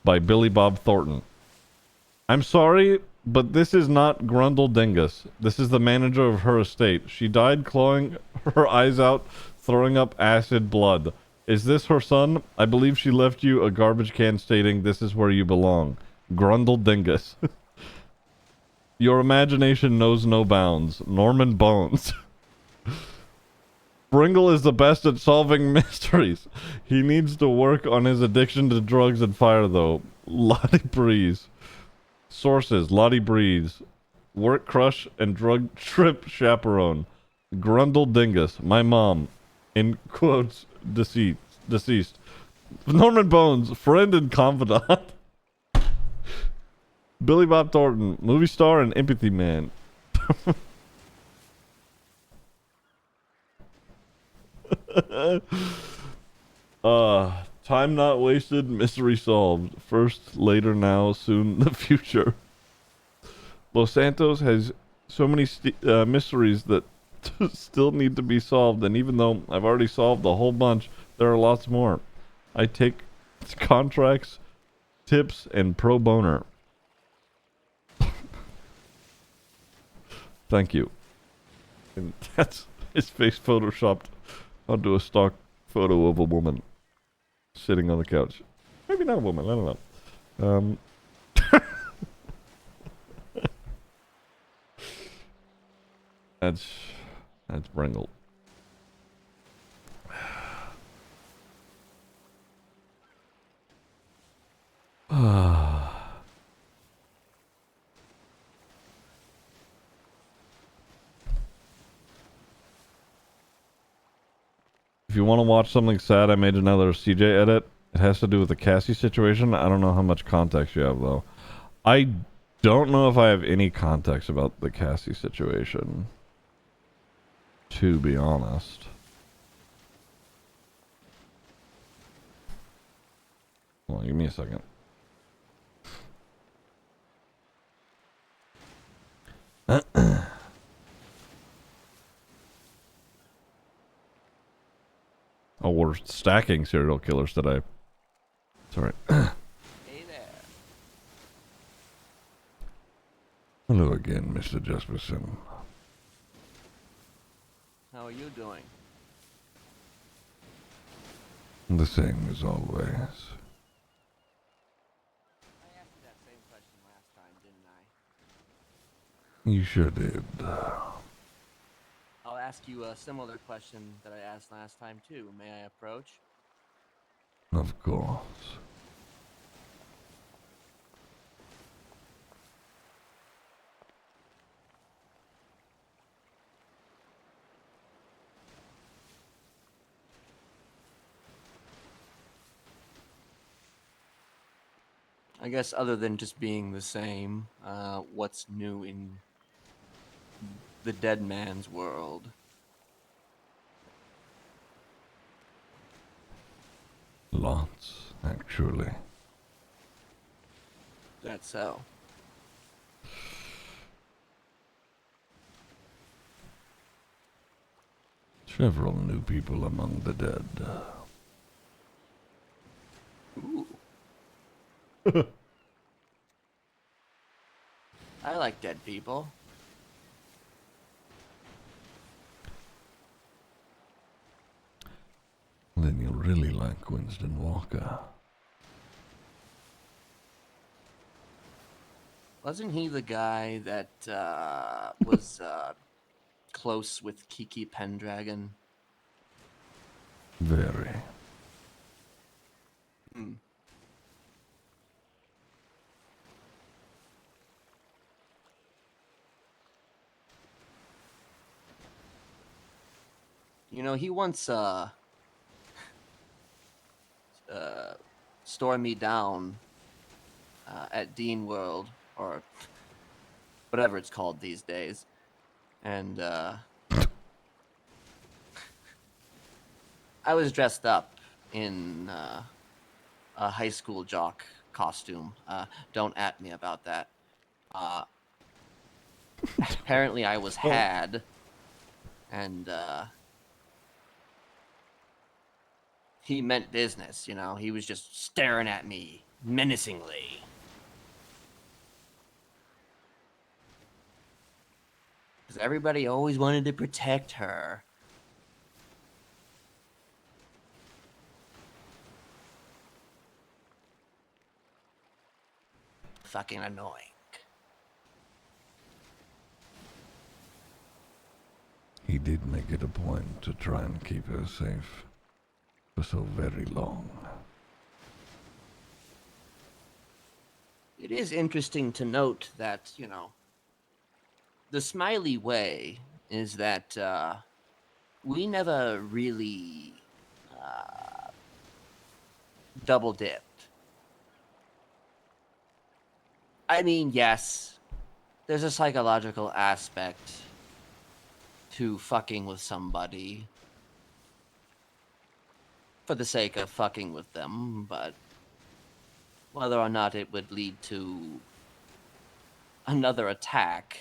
By Billy Bob Thornton. I'm sorry, but this is not Grundle Dingus. This is the manager of her estate. She died clawing her eyes out, throwing up acid blood. Is this her son? I believe she left you a garbage can stating this is where you belong. Grundle Dingus. Your imagination knows no bounds. Norman Bones. Bringle is the best at solving mysteries. He needs to work on his addiction to drugs and fire, though. Lottie Breeze. Sources. Lottie Breeze. Work crush and drug trip chaperone. Grundle Dingus. My mom. In quotes, deceased. Norman Bones. Friend and confidant. Billy Bob Thornton. Movie star and empathy man. Time not wasted, mystery solved. First, later, now, soon, the future. Los Santos has so many mysteries that still need to be solved, and even though I've already solved a whole bunch, there are lots more. I take contracts, tips, and pro boner. Thank you. And that's his face photoshopped onto a stock photo of a woman sitting on the couch. Maybe not a woman, I don't know. That's Bringle. If you want to watch something sad, I made another CJ edit. It has to do with the Cassie situation. I don't know how much context you have, though. I don't know if I have any context about the Cassie situation, to be honest. Hold on, give me a second. Oh, we're stacking serial killers today. Sorry. Hey there. Hello again, Mr. Jesperson. How are you doing? The same as always. I asked you that same question last time, didn't I? You sure did. I'll ask you a similar question that I asked last time, too. May I approach? Of course. I guess other than just being the same, what's new in the dead man's world? Lots, actually. That's so. Several new people among the dead. Ooh. I like dead people. Then you'll really like Winston Walker. Wasn't he the guy that was close with Kiki Pendragon? Very. Hmm. You know, he once stormed me down at Dean World, or whatever it's called these days, and I was dressed up in a high school jock costume. Don't at me about that. Apparently, I was had, and he meant business. You know, he was just staring at me menacingly. Because everybody always wanted to protect her. Fucking annoying. He did make it a point to try and keep her safe for so very long. It is interesting to note that, you know, the Smiley way is that we never really double dipped. I mean, yes, there's a psychological aspect to fucking with somebody for the sake of fucking with them, but whether or not it would lead to another attack,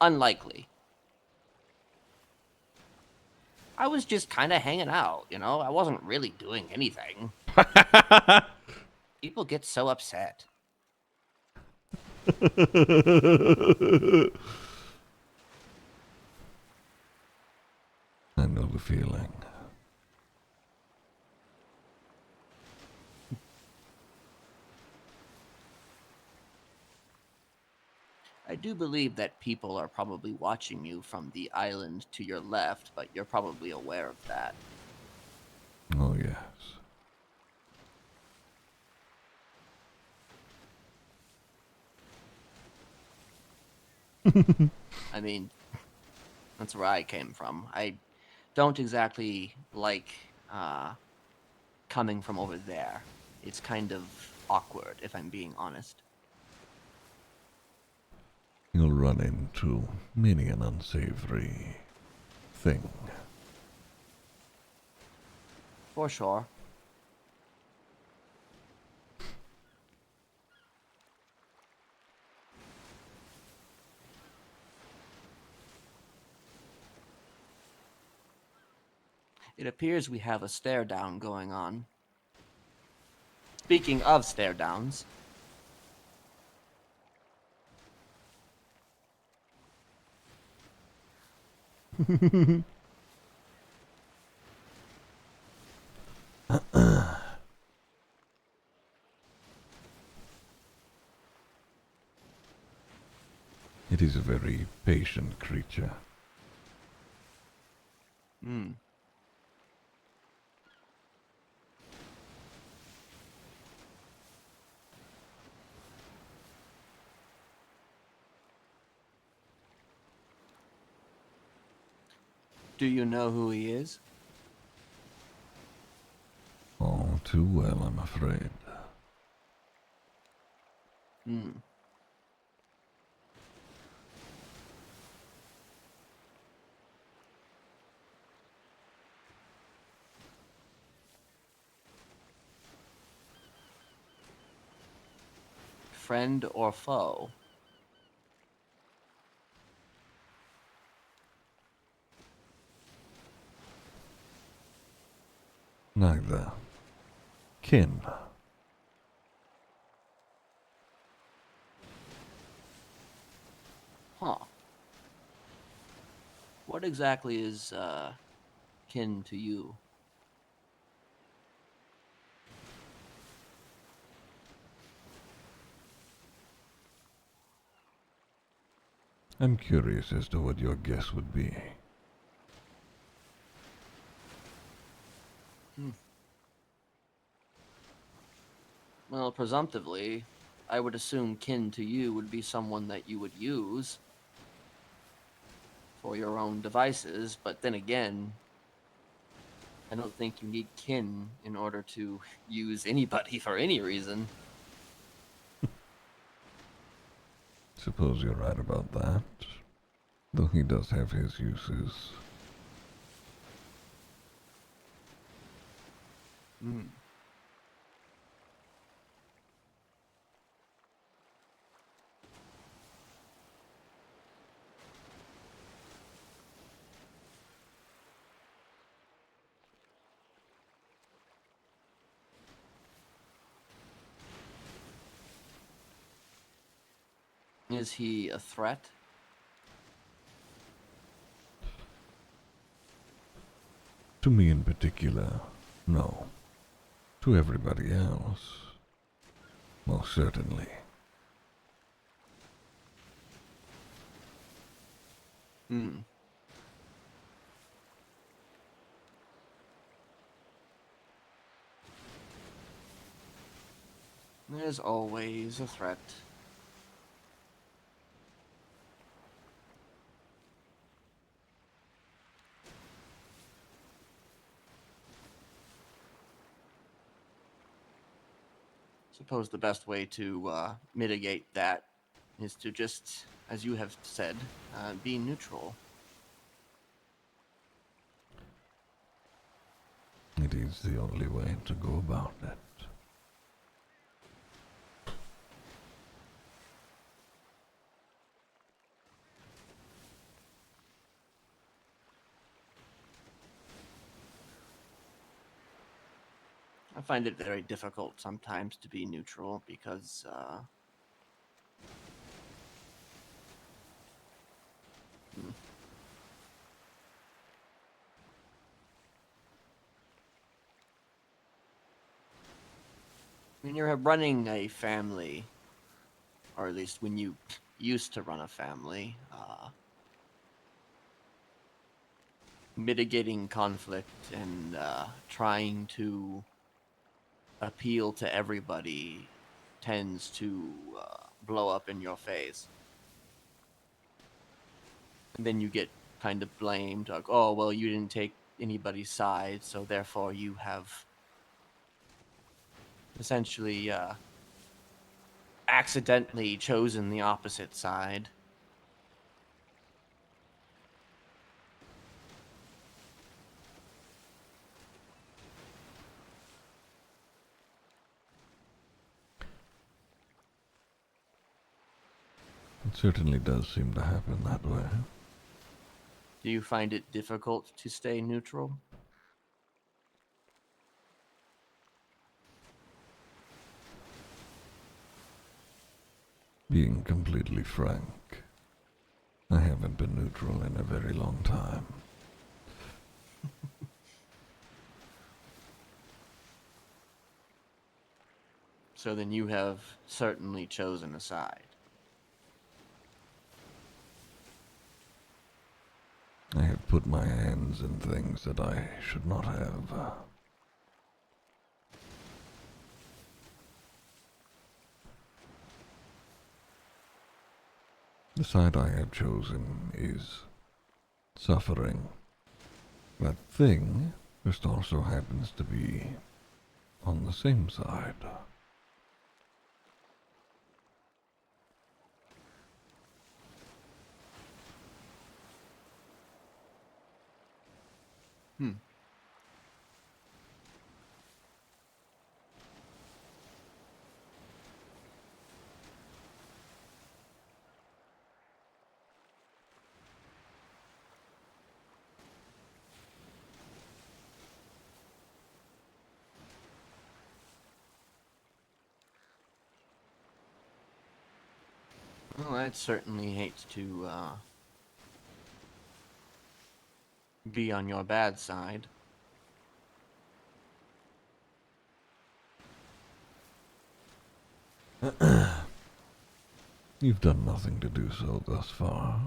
unlikely. I was just kind of hanging out, you know? I wasn't really doing anything. People get so upset. I know the feeling. I do believe that people are probably watching you from the island to your left, but you're probably aware of that. Oh, yes. I mean, that's where I came from. I don't exactly like coming from over there. It's kind of awkward, if I'm being honest. You'll run into many an unsavory thing. For sure. It appears we have a stare down going on. Speaking of stare downs, It is a very patient creature. do you know who he is? All too well, I'm afraid. Hmm. Friend or foe? Neither. Kin. Huh. What exactly is kin to you? I'm curious as to what your guess would be. Well, presumptively, I would assume kin to you would be someone that you would use for your own devices, but then again, I don't think you need kin in order to use anybody for any reason. Suppose you're right about that. Though he does have his uses. Hmm. Is he a threat? To me in particular, no. To everybody else, most certainly. Hmm. There's always a threat. Suppose the best way to mitigate that is to just, as you have said, be neutral. It is the only way to go about it. I find it very difficult sometimes to be neutral because when you're running a family, or at least when you used to run a family, mitigating conflict and trying to appeal to everybody tends to blow up in your face. And then you get kind of blamed, like, oh, well, you didn't take anybody's side, so therefore you have essentially accidentally chosen the opposite side. It certainly does seem to happen that way. Do you find it difficult to stay neutral? Being completely frank, I haven't been neutral in a very long time. So then you have certainly chosen a side. I have put my hands in things that I should not have. The side I have chosen is suffering. That thing just also happens to be on the same side. Well, I'd certainly hate to be on your bad side. You've done nothing to do so thus far.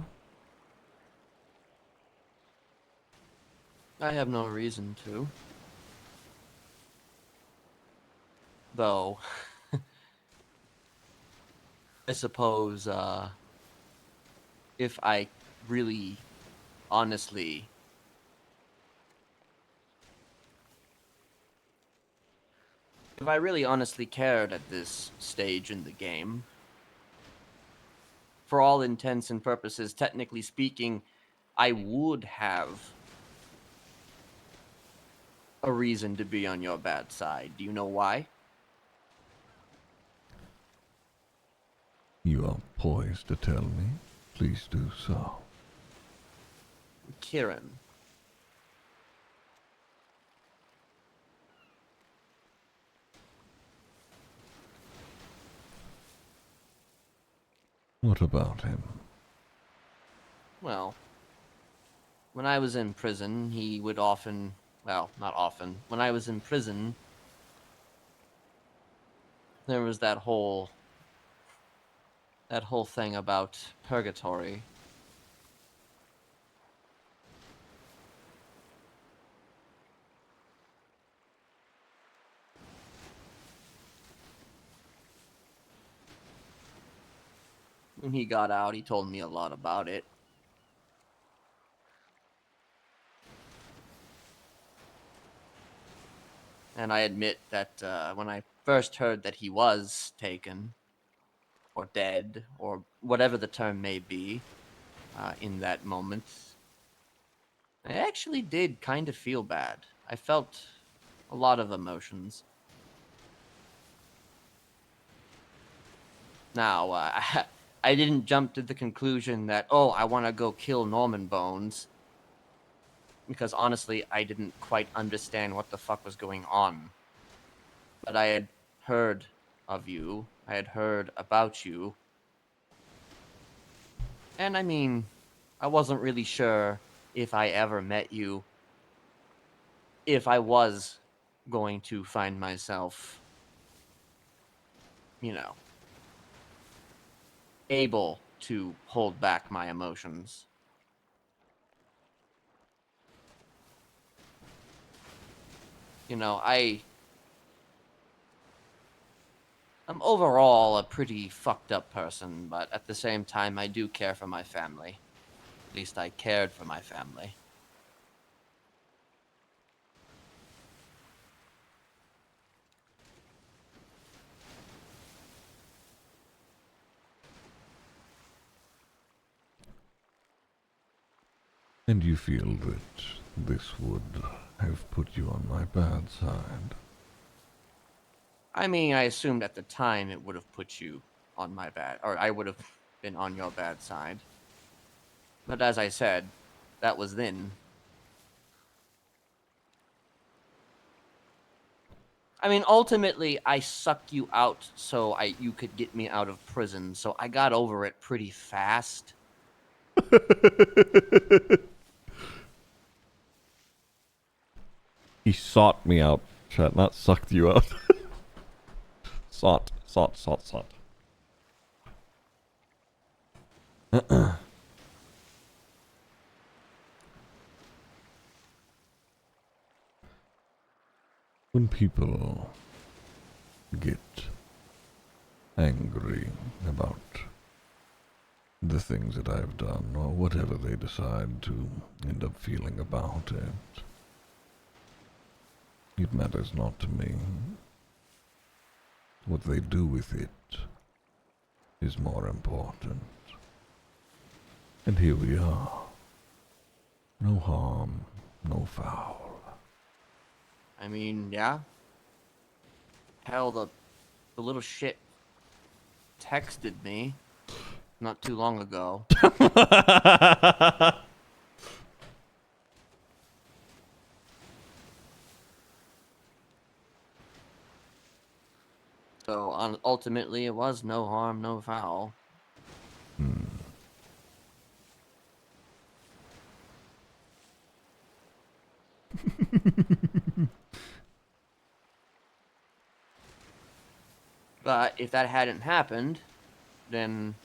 I have no reason to. Though, I suppose, if I really, honestly, if I really honestly cared at this stage in the game, for all intents and purposes, technically speaking, I would have a reason to be on your bad side. Do you know why? You are poised to tell me. Please do so. Kieran. What about him? Well, when I was in prison, he would often, well, not often. When I was in prison, there was that whole thing about purgatory. When he got out, he told me a lot about it. And I admit that when I first heard that he was taken, or dead, or whatever the term may be, in that moment, I actually did kind of feel bad. I felt a lot of emotions. Now, I didn't jump to the conclusion that, oh, I want to go kill Norman Bones. Because honestly, I didn't quite understand what the fuck was going on. But I had heard of you. I had heard about you. And I mean, I wasn't really sure if I ever met you, if I was going to find myself, you know, able to hold back my emotions. You know, I'm overall a pretty fucked up person, but at the same time, I do care for my family. At least I cared for my family. And you feel that this would have put you on my bad side? I mean, I assumed at the time it would have put you on my bad, or I would have been on your bad side. But as I said, that was then. I mean, ultimately, I sucked you out so you could get me out of prison, so I got over it pretty fast. He sought me out, chat, not sucked you out. sought. When people get angry about the things that I've done, or whatever they decide to end up feeling about it, it matters not to me. What they do with it is more important. And here we are. No harm, no foul. I mean, yeah. Hell, the little shit texted me not too long ago. So ultimately, it was no harm, no foul. But if that hadn't happened, then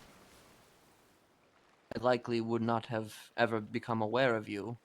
I likely would not have ever become aware of you.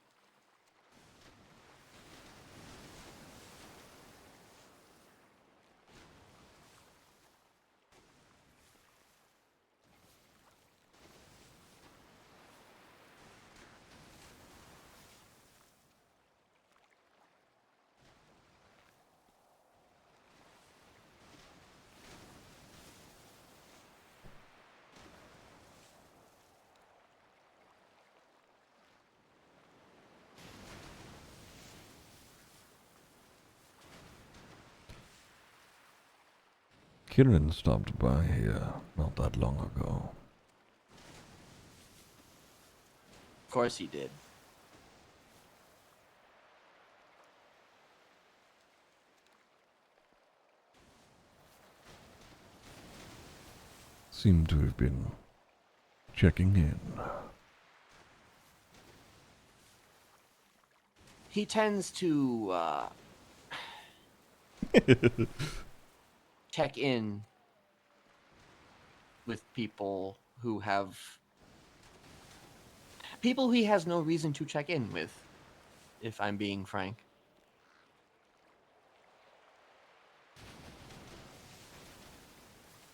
Kieran stopped by here not that long ago. Of course he did. Seemed to have been checking in. He tends to check in with people who he has no reason to check in with, if I'm being frank.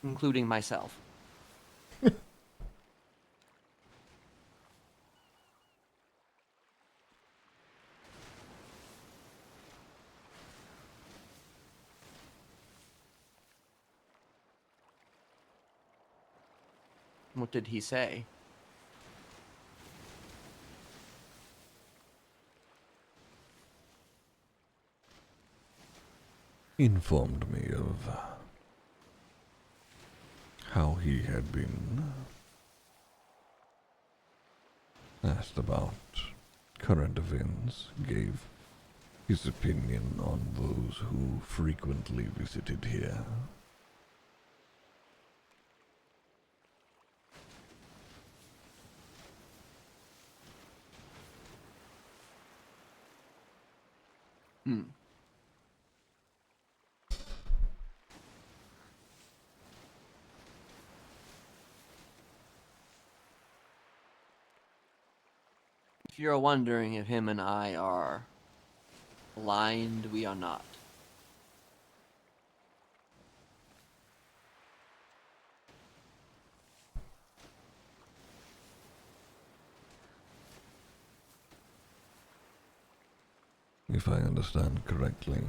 Including myself. What did he say? Informed me of how he had been asked about current events, gave his opinion on those who frequently visited here. If you're wondering if him and I are aligned, we are not. If I understand correctly,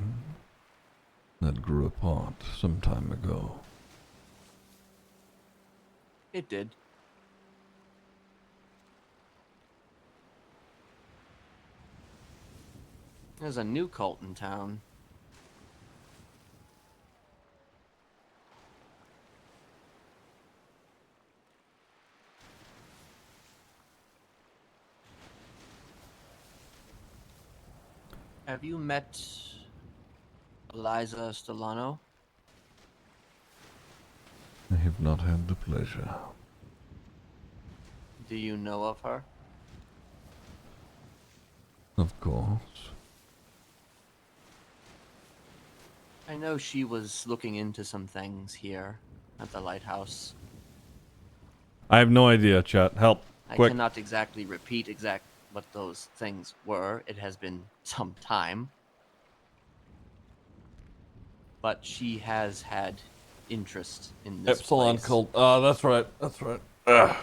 that grew apart some time ago. It did. There's a new cult in town. Have you met Eliza Stellano? I have not had the pleasure. Do you know of her? Of course. I know she was looking into some things here at the lighthouse. I have no idea, chat. Help. I Quick. cannot exactly repeat what those things were. It has been some time. But she has had interest in this Epsilon place. cult. That's right. That's right. Ugh.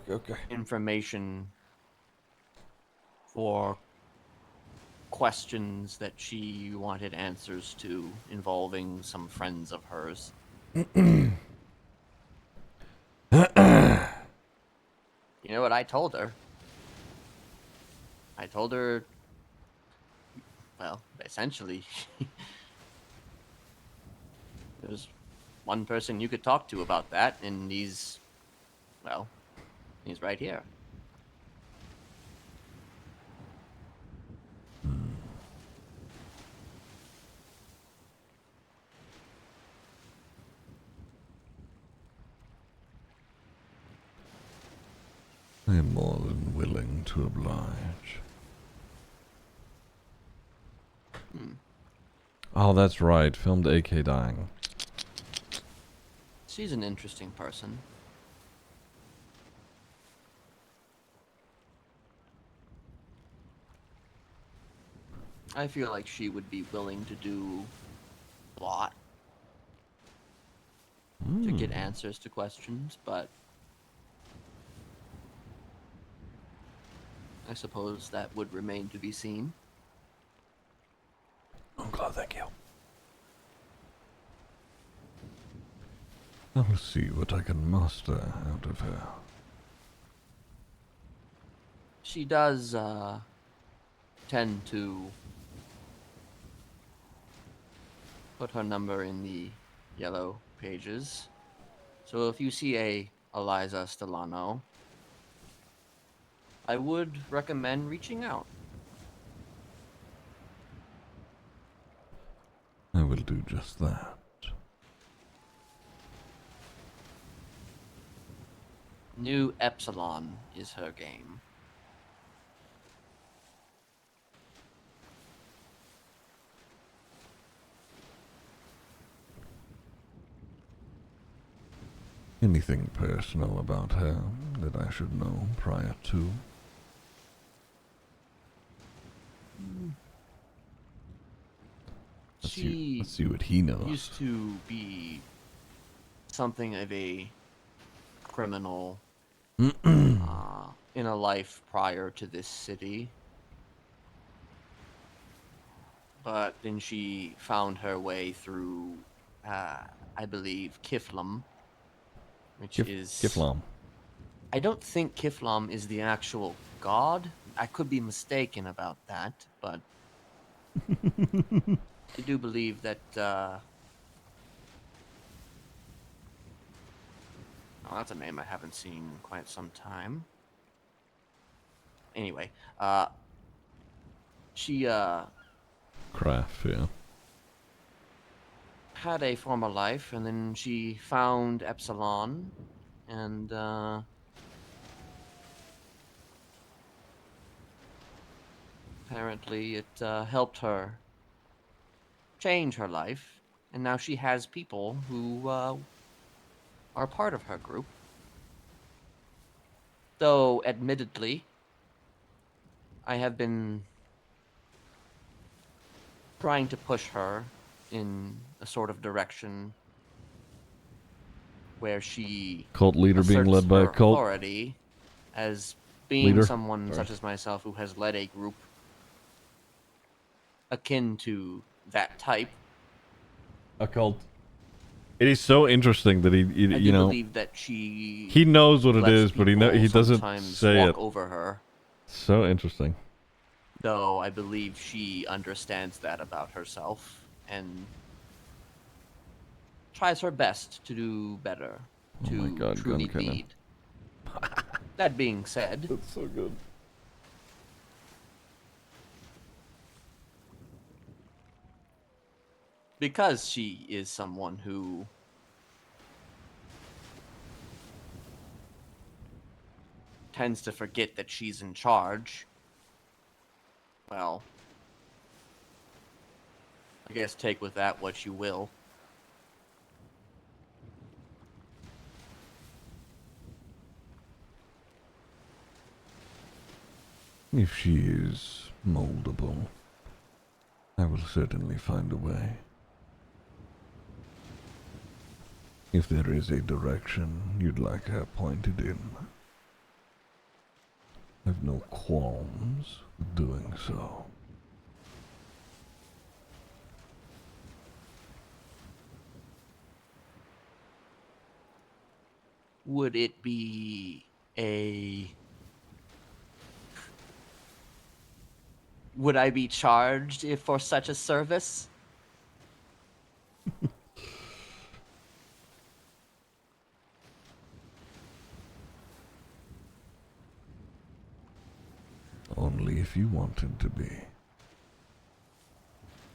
Okay. Information for questions that she wanted answers to involving some friends of hers. You know what I told her? I told her well, essentially, there's one person you could talk to about that, and he's right here. I am more than willing to oblige. Oh, that's right. Filmed AK dying. She's an interesting person. I feel like she would be willing to do a lot to get answers to questions, but I suppose that would remain to be seen. Uncle, thank you. I'll see what I can muster out of her. She does tend to put her number in the yellow pages. So if you see a Eliza Stellano, I would recommend reaching out. I will do just that. New Epsilon is her game. Anything personal about her that I should know prior to? Let's see what he knows. Used to be something of a criminal in a life prior to this city. But then she found her way through, I believe, Kiflam, which is... Kiflam. I don't think Kiflam is the actual god. I could be mistaken about that, but I do believe that... oh, that's a name I haven't seen in quite some time. Anyway, she Craft, yeah. had a former life, and then she found Epsilon, and apparently it helped her change her life, and now she has people who are part of her group. Though, admittedly, I have been trying to push her in a sort of direction where she Cult leader being asserts led by a her cult authority as being leader. someone Sorry. such as myself who has led a group akin to that type. A cult. It is so interesting that he I you do know, believe that she he knows what it lets is, but he people doesn't sometimes say walk it. over her. So interesting. Though I believe she understands that about herself and tries her best to do better, Oh my to God, truly gun cannon. lead. That being said, That's so good. because she is someone who tends to forget that she's in charge, well, I guess take with that what you will. If she is moldable, I will certainly find a way. If there is a direction you'd like her pointed in, I've no qualms with doing so. Would it be a Would I be charged if for such a service? Only if you wanted to be.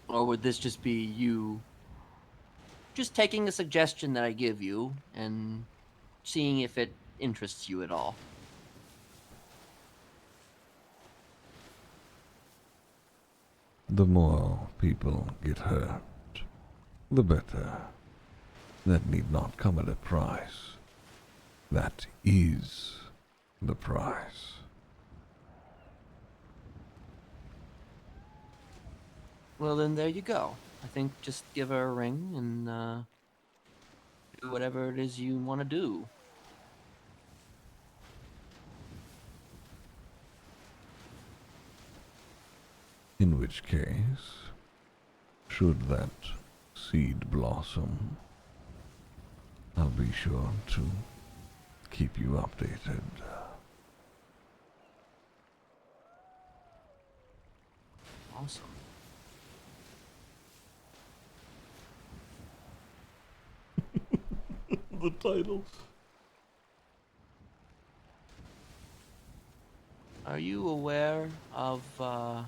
Or would this just be you just taking a suggestion that I give you and seeing if it interests you at all? The more people get hurt, the better. That need not come at a price. That is the price. Well, then there you go. I think just give her a ring and do whatever it is you want to do. In which case, should that seed blossom, I'll be sure to keep you updated. Awesome. The title. Are you aware of a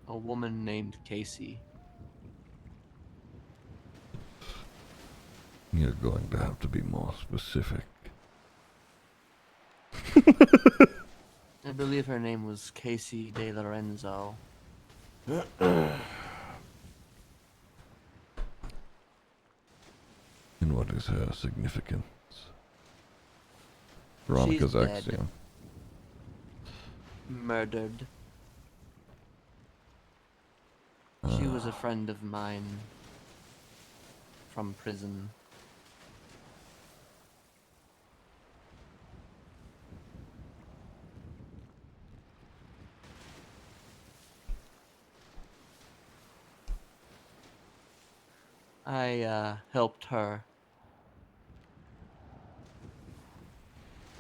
woman named Casey? You're going to have to be more specific. I believe her name was Casey De Lorenzo. And what is her significance? Veronica's She's ex, dead. yeah. Murdered. She was a friend of mine from prison. I helped her.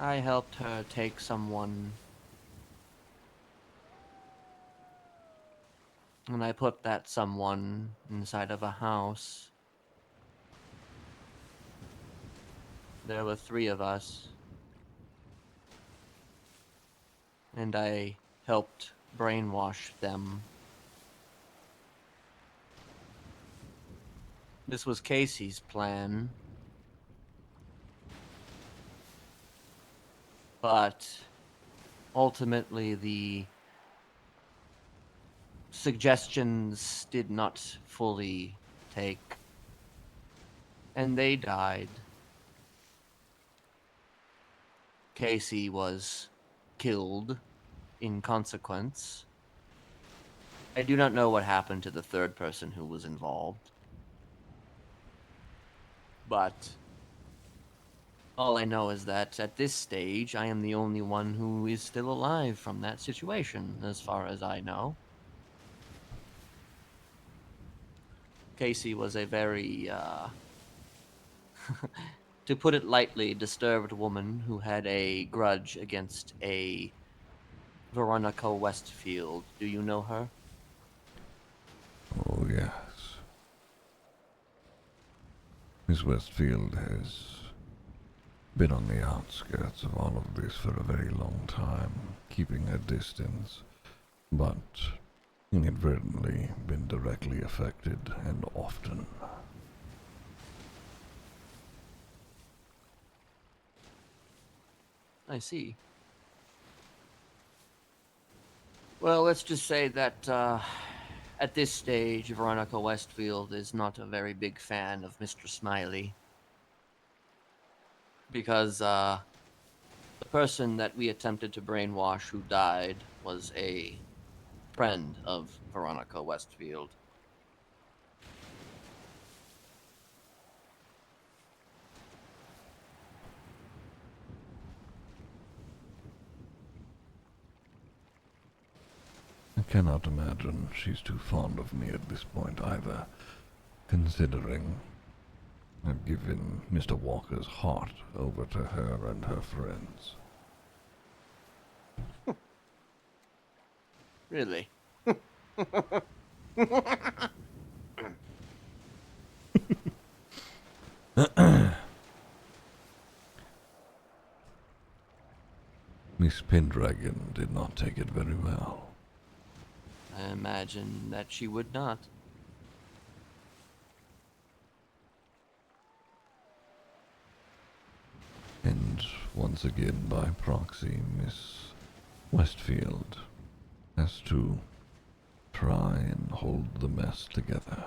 I helped her take someone, and I put that someone inside of a house. There were 3 of us, and I helped brainwash them. This was Casey's plan. But ultimately the suggestions did not fully take, and they died. Casey was killed in consequence. I do not know what happened to the 3rd person who was involved. But all I know is that at this stage, I am the only one who is still alive from that situation, as far as I know. Casey was a very, to put it lightly, disturbed woman who had a grudge against a Veronica Westfield. Do you know her? Oh, yes. Miss Westfield has been on the outskirts of all of this for a very long time, keeping her distance, but inadvertently been directly affected, and often. I see. Well, let's just say that at this stage, Veronica Westfield is not a very big fan of Mr. Smiley. Because the person that we attempted to brainwash who died was a friend of Veronica Westfield. I cannot imagine she's too fond of me at this point either, considering I've given Mr. Walker's heart over to her and her friends. Really? Miss Pendragon did not take it very well. I imagine that she would not. And once again, by proxy, Miss Westfield has to try and hold the mess together.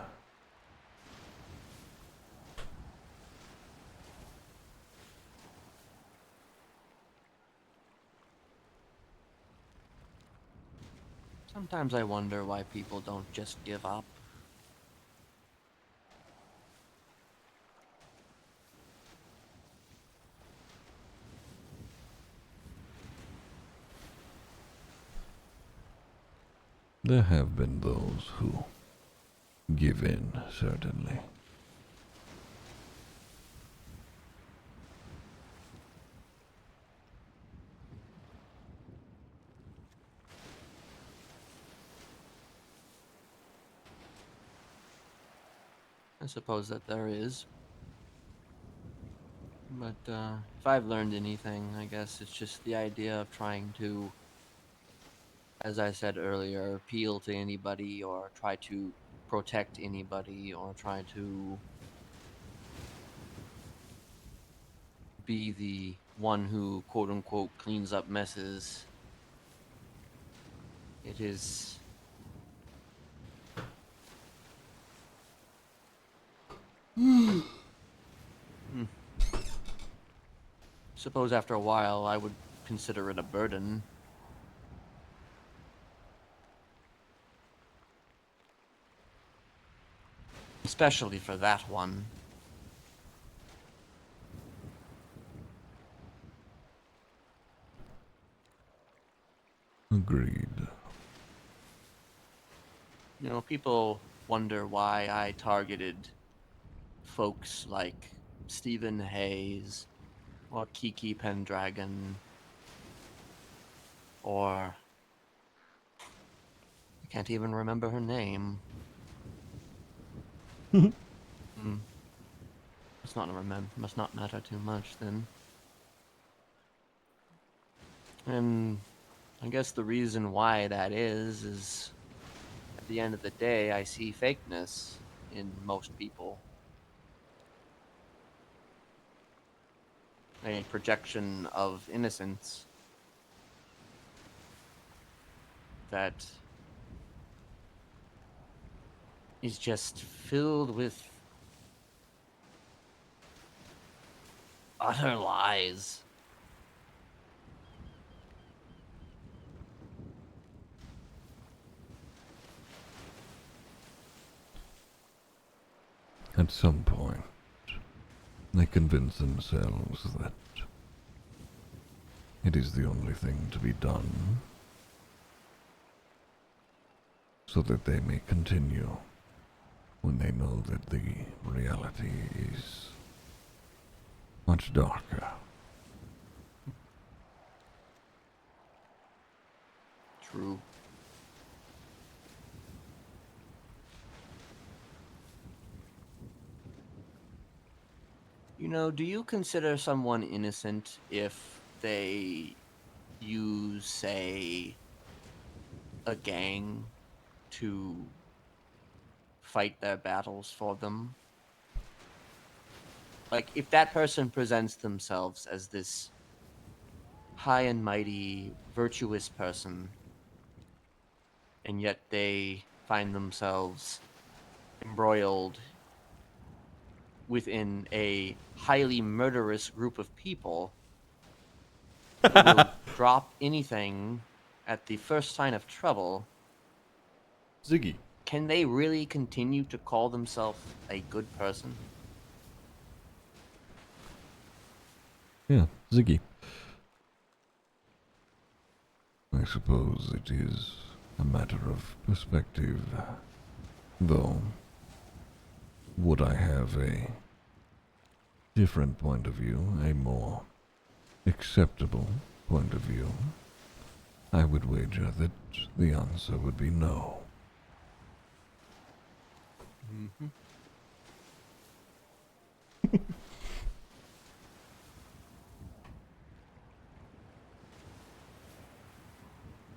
Sometimes I wonder why people don't just give up. There have been those who give in, certainly. I suppose that there is. But if I've learned anything, I guess it's just the idea of trying to, as I said earlier, appeal to anybody or try to protect anybody or try to be the one who quote unquote cleans up messes. It is suppose after a while I would consider it a burden. Especially for that one. Agreed. You know, people wonder why I targeted folks like Stephen Hayes or Kiki Pendragon or I can't even remember her name. Must not matter too much then. And I guess the reason why that is at the end of the day I see fakeness in most people. A projection of innocence that is just filled with utter lies. At some point, they convince themselves that it is the only thing to be done, so that they may continue when they know that the reality is much darker. True. You know, do you consider someone innocent if they use, say, a gang to fight their battles for them? Like, if that person presents themselves as this high and mighty, virtuous person, and yet they find themselves embroiled within a highly murderous group of people who will drop anything at the first sign of trouble, Ziggy. can they really continue to call themselves a good person? Yeah, Ziggy. I suppose it is a matter of perspective, though. Would I have a different point of view, a more acceptable point of view? I would wager that the answer would be no. Mm-hmm.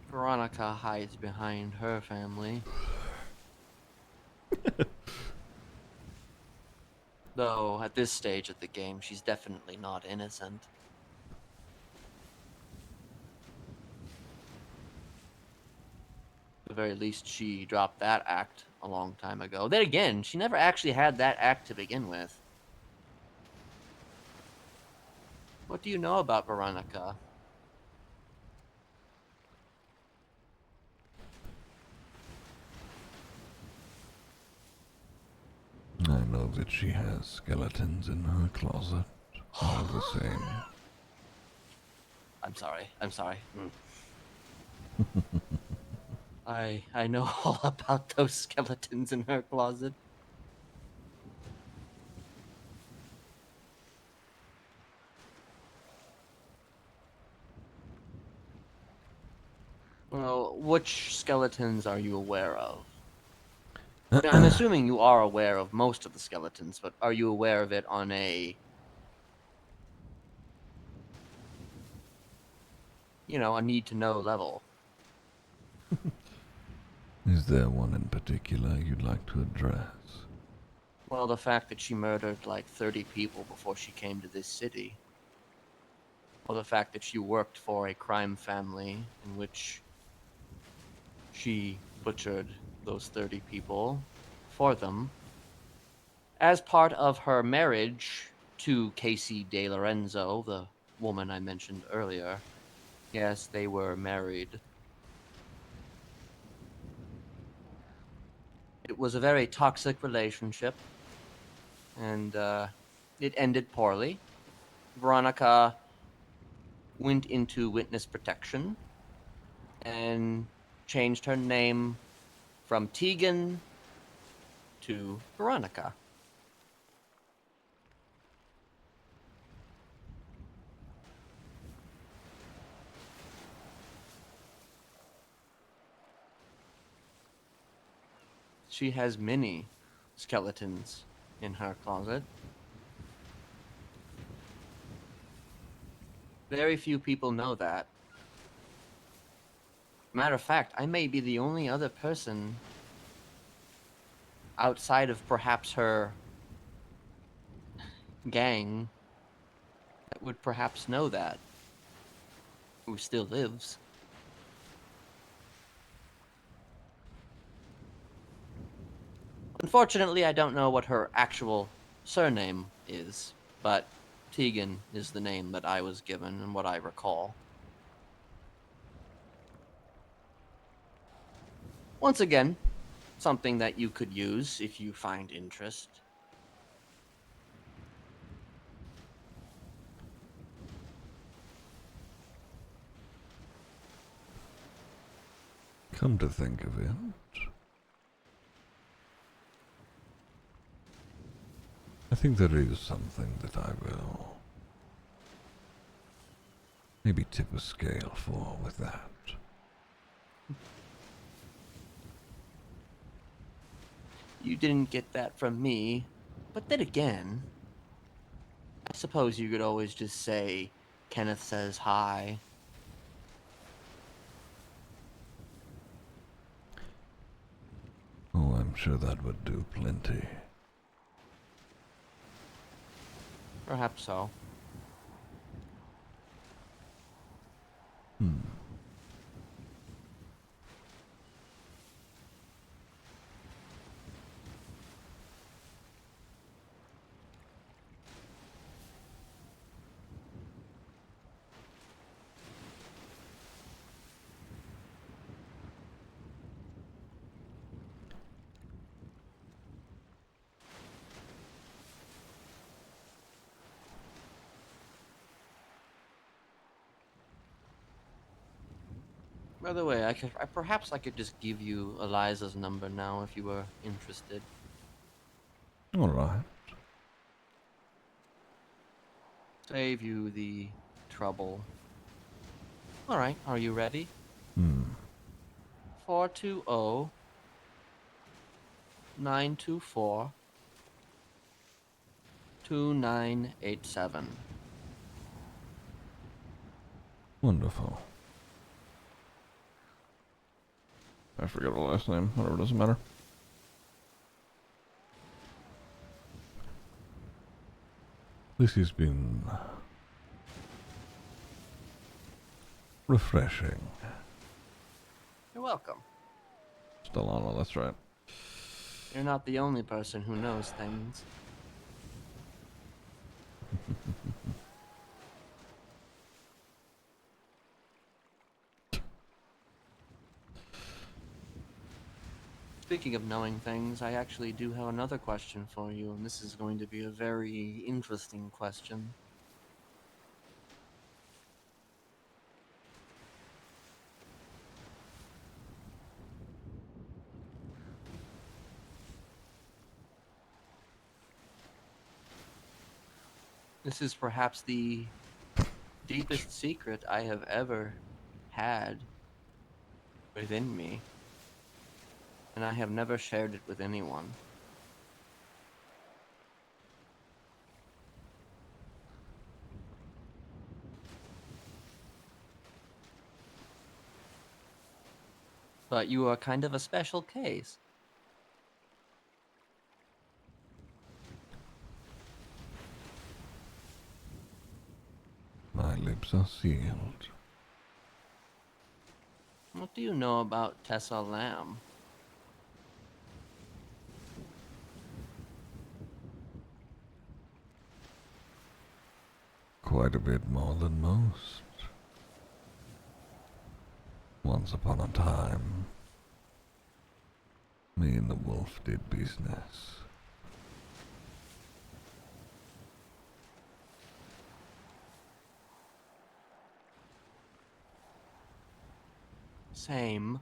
Veronica hides behind her family. Though, at this stage of the game, she's definitely not innocent. At the very least, she dropped that act a long time ago. Then again, she never actually had that act to begin with. What do you know about Veronica? I know that she has skeletons in her closet. All the same. I'm sorry. I'm sorry. I know all about those skeletons in her closet. Well, which skeletons are you aware of? Now, I'm assuming you are aware of most of the skeletons, but are you aware of it on a, a need-to-know level? Is there one in particular you'd like to address? Well, the fact that she murdered like 30 people before she came to this city. Or the fact that she worked for a crime family in which she butchered those 30 people for them as part of her marriage to Casey De Lorenzo, the woman I mentioned earlier. Yes, they were married. It was a very toxic relationship, and it ended poorly. Veronica went into witness protection and changed her name from Tegan to Veronica. She has many skeletons in her closet. Very few people know that. Matter of fact, I may be the only other person outside of perhaps her gang that would perhaps know that, who still lives. Unfortunately, I don't know what her actual surname is, but Tegan is the name that I was given and what I recall. Once again, something that you could use if you find interest. Come to think of it, I think there is something that I will maybe tip a scale for with that. You didn't get that from me, but then again, I suppose you could always just say, Kenneth says hi. Oh, I'm sure that would do plenty. Perhaps so. By the way, perhaps I could just give you Eliza's number now if you were interested. All right. Save you the trouble. All right, are you ready? Hmm. 420 924 2987. Wonderful. I forget the last name. Whatever, doesn't matter. This has been refreshing. You're welcome. Delano, that's right. You're not the only person who knows things. Speaking of knowing things, I actually do have another question for you, and this is going to be a very interesting question. This is perhaps the deepest secret I have ever had within me, and I have never shared it with anyone. But you are kind of a special case. My lips are sealed. What do you know about Tessa Lamb? Quite a bit more than most. Once upon a time, me and the wolf did business. Same.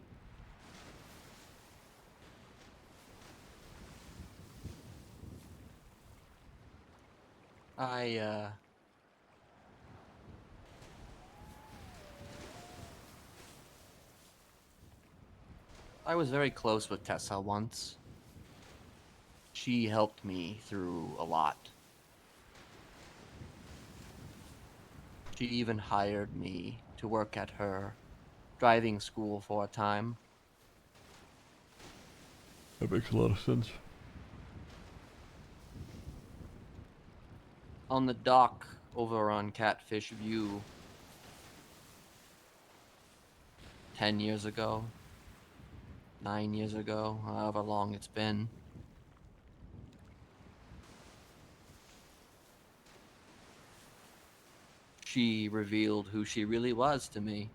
I was very close with Tessa once. She helped me through a lot. She even hired me to work at her driving school for a time. That makes a lot of sense. On the dock over on Catfish View 10 years ago, 9 years ago, however long it's been. She revealed who she really was to me.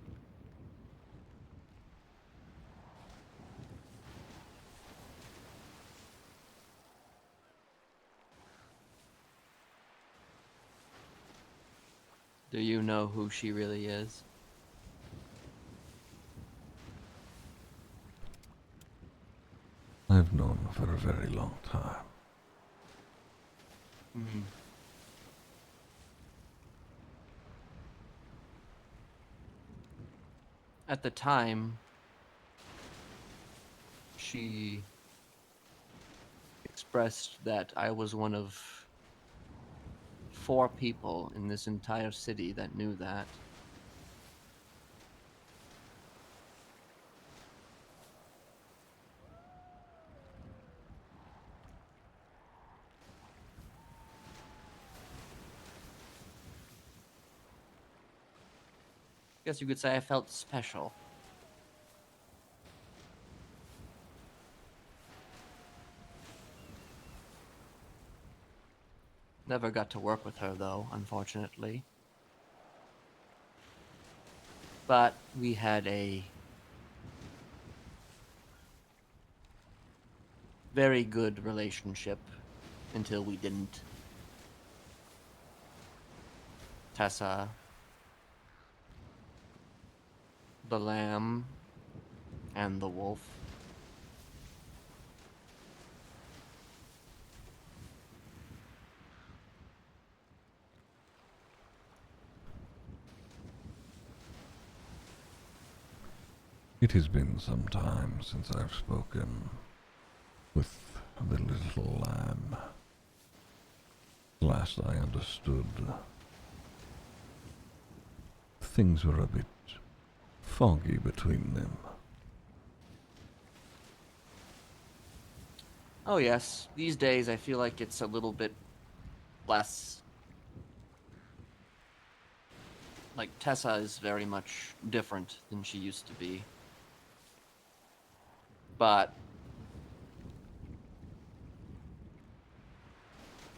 Do you know who she really is? I've known her for a very long time. Hmm. At the time, she expressed that I was one of 4 people in this entire city that knew that. Guess you could say I felt special. Never got to work with her, though, unfortunately. But we had a very good relationship until we didn't. Tessa, the lamb, and the wolf. It has been some time since I've spoken with the little lamb. Last I understood, things were a bit foggy between them. Oh, yes. These days, I feel like it's a little bit less. Like, Tessa is very much different than she used to be. But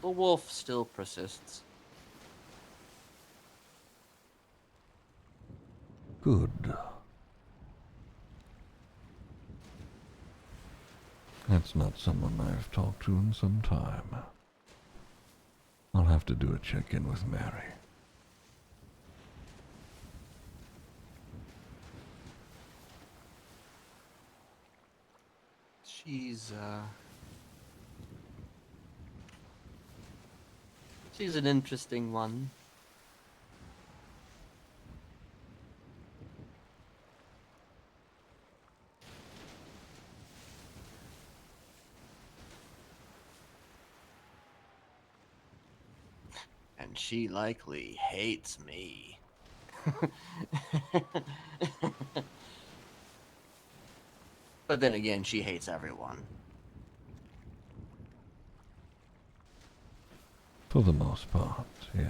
the wolf still persists. Good. That's not someone I've talked to in some time. I'll have to do a check-in with Mary. She's an interesting one. And she likely hates me. But then again, she hates everyone. For the most part, yes.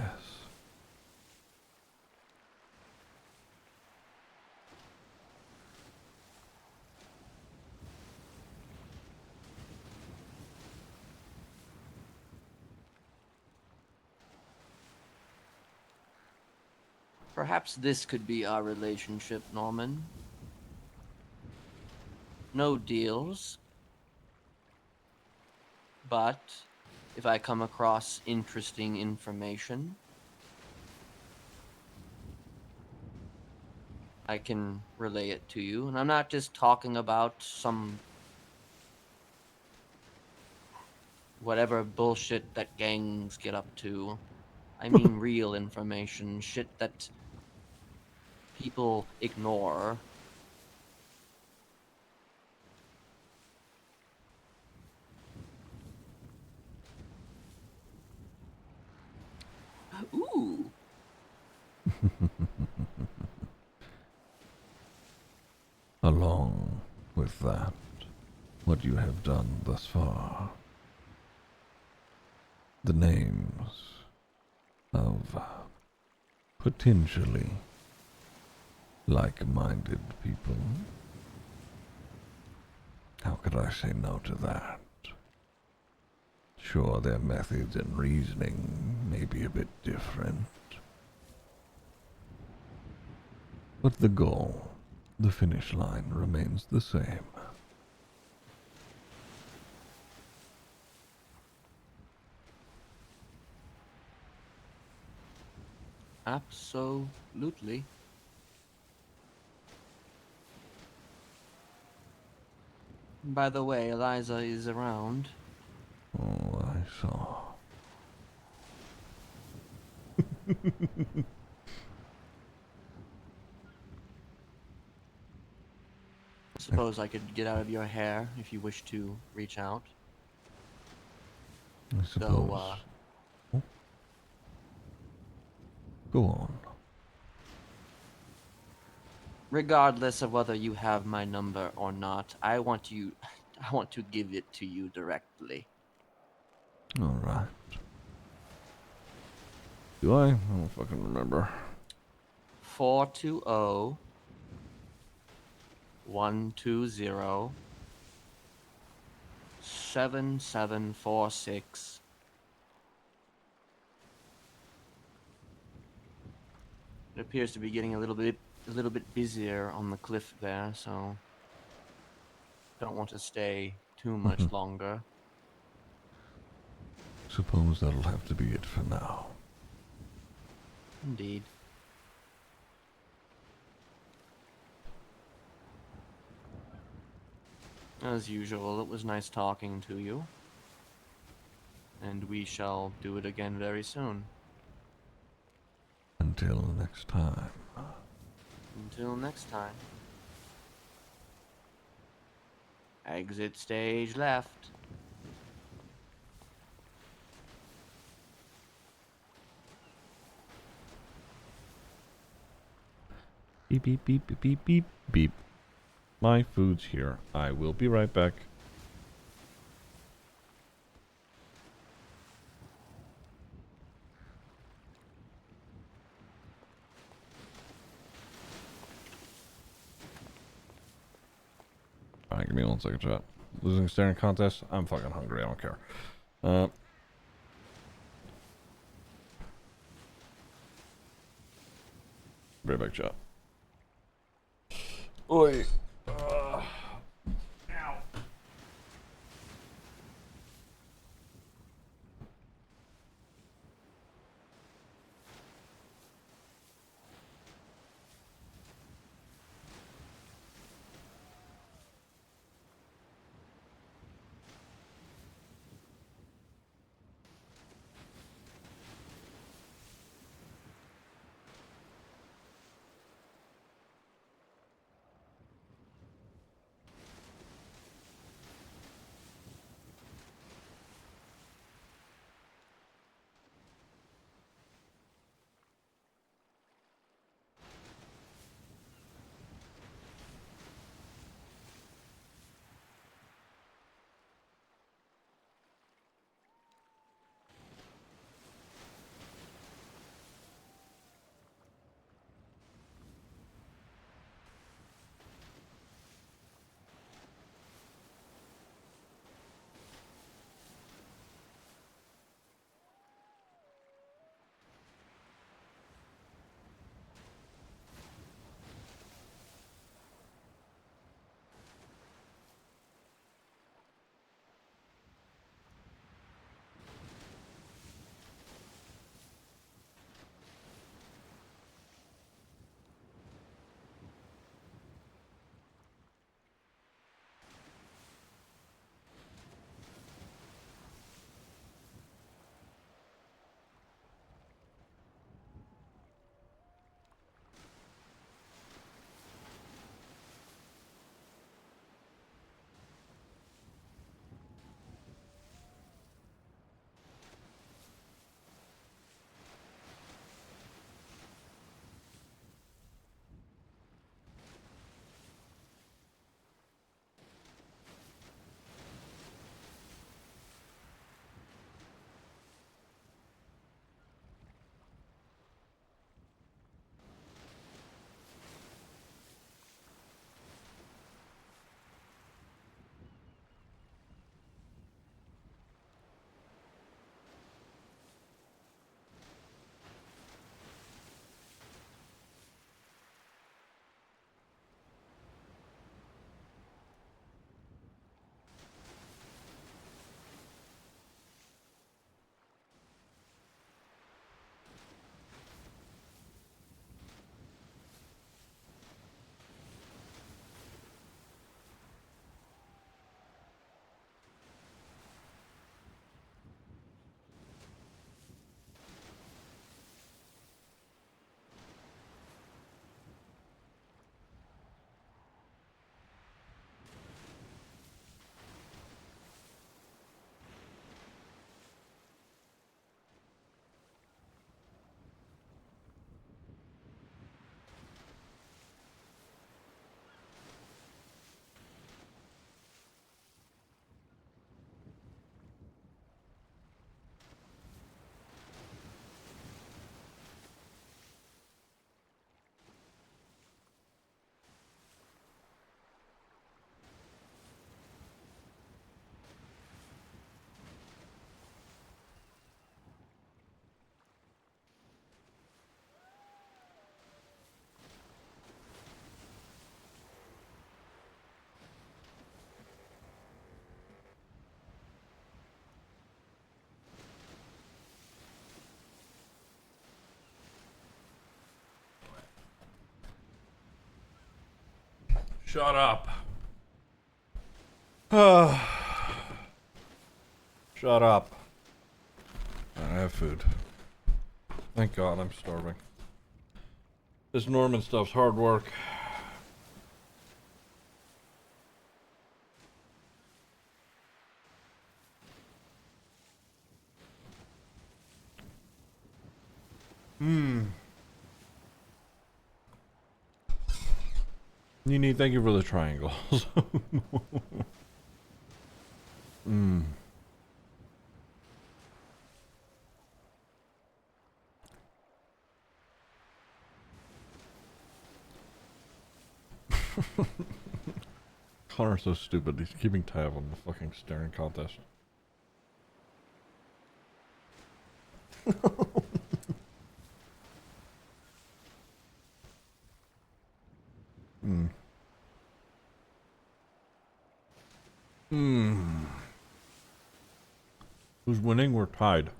Perhaps this could be our relationship, Norman. No deals. But if I come across interesting information, I can relay it to you. And I'm not just talking about some whatever bullshit that gangs get up to. I mean real information, shit that people ignore. Ooh. Along with that, what you have done thus far, the names of potentially like-minded people. How could I say no to that? Sure, their methods and reasoning may be a bit different, but the goal, the finish line, remains the same. Absolutely. By the way, Eliza is around. Oh, I saw. Suppose I could get out of your hair if you wish to reach out. I suppose. Oh. Go on. Regardless of whether you have my number or not, I want to give it to you directly. All right. Do I? I don't fucking remember. 420 120 7746. It appears to be getting a little bit busier on the cliff there, so don't want to stay too much longer. Suppose that'll have to be it for now. Indeed. As usual, it was nice talking to you. And we shall do it again very soon. Until next time. Until next time. Exit stage left. Beep, beep, beep, beep, beep, beep, beep. My food's here. I will be right back. Alright, give me 1 second, chat. Losing staring contest? I'm fucking hungry, I don't care. Be right back, chat. Oi. Ow. Shut up. Shut up. I have food. Thank God I'm starving. This Norman stuff's hard work. Nini, thank you for the triangles. Connor's so stupid. He's keeping tab on the fucking staring contest. Who's winning? We're tied.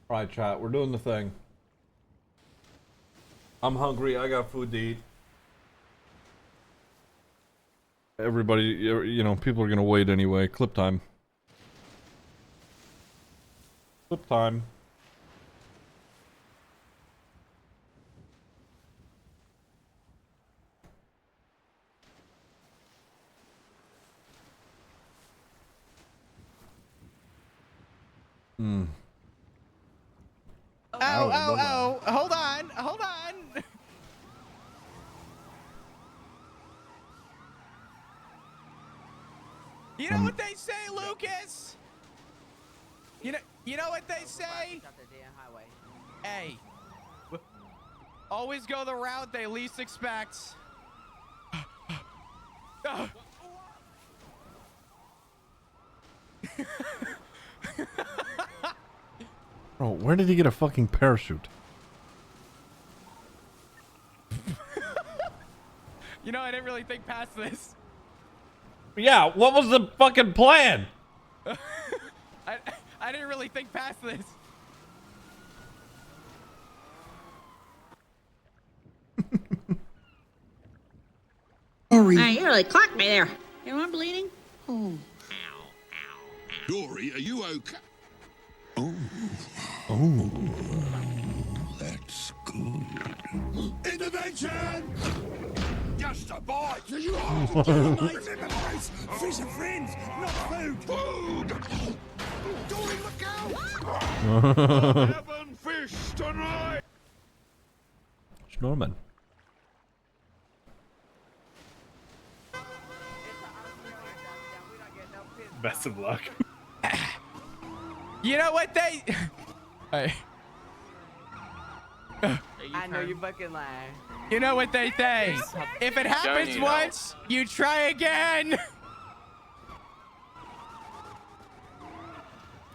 Alright, chat. We're doing the thing. I'm hungry. I got food to eat. Everybody, you know, people are gonna wait anyway. Clip time. Clip time. Oh, hold on. You know what they say, Lucas? You know what they say? Hey, always go the route they least expect. Bro, where did he get a fucking parachute? You know, I didn't really think past this. Yeah, what was the fucking plan? I didn't really think past this. Hey, you really clocked me there. You know I'm bleeding? Oh. Dory, are you okay? That's good. Intervention! Just a bite! You are! Remember, boys, fish are friends, not food! Food! Dory, look out! Having fish tonight! It's Norman. Best of luck. You know what they... Hey. I know you fucking lying. You know what they say. If it happens once, you try again.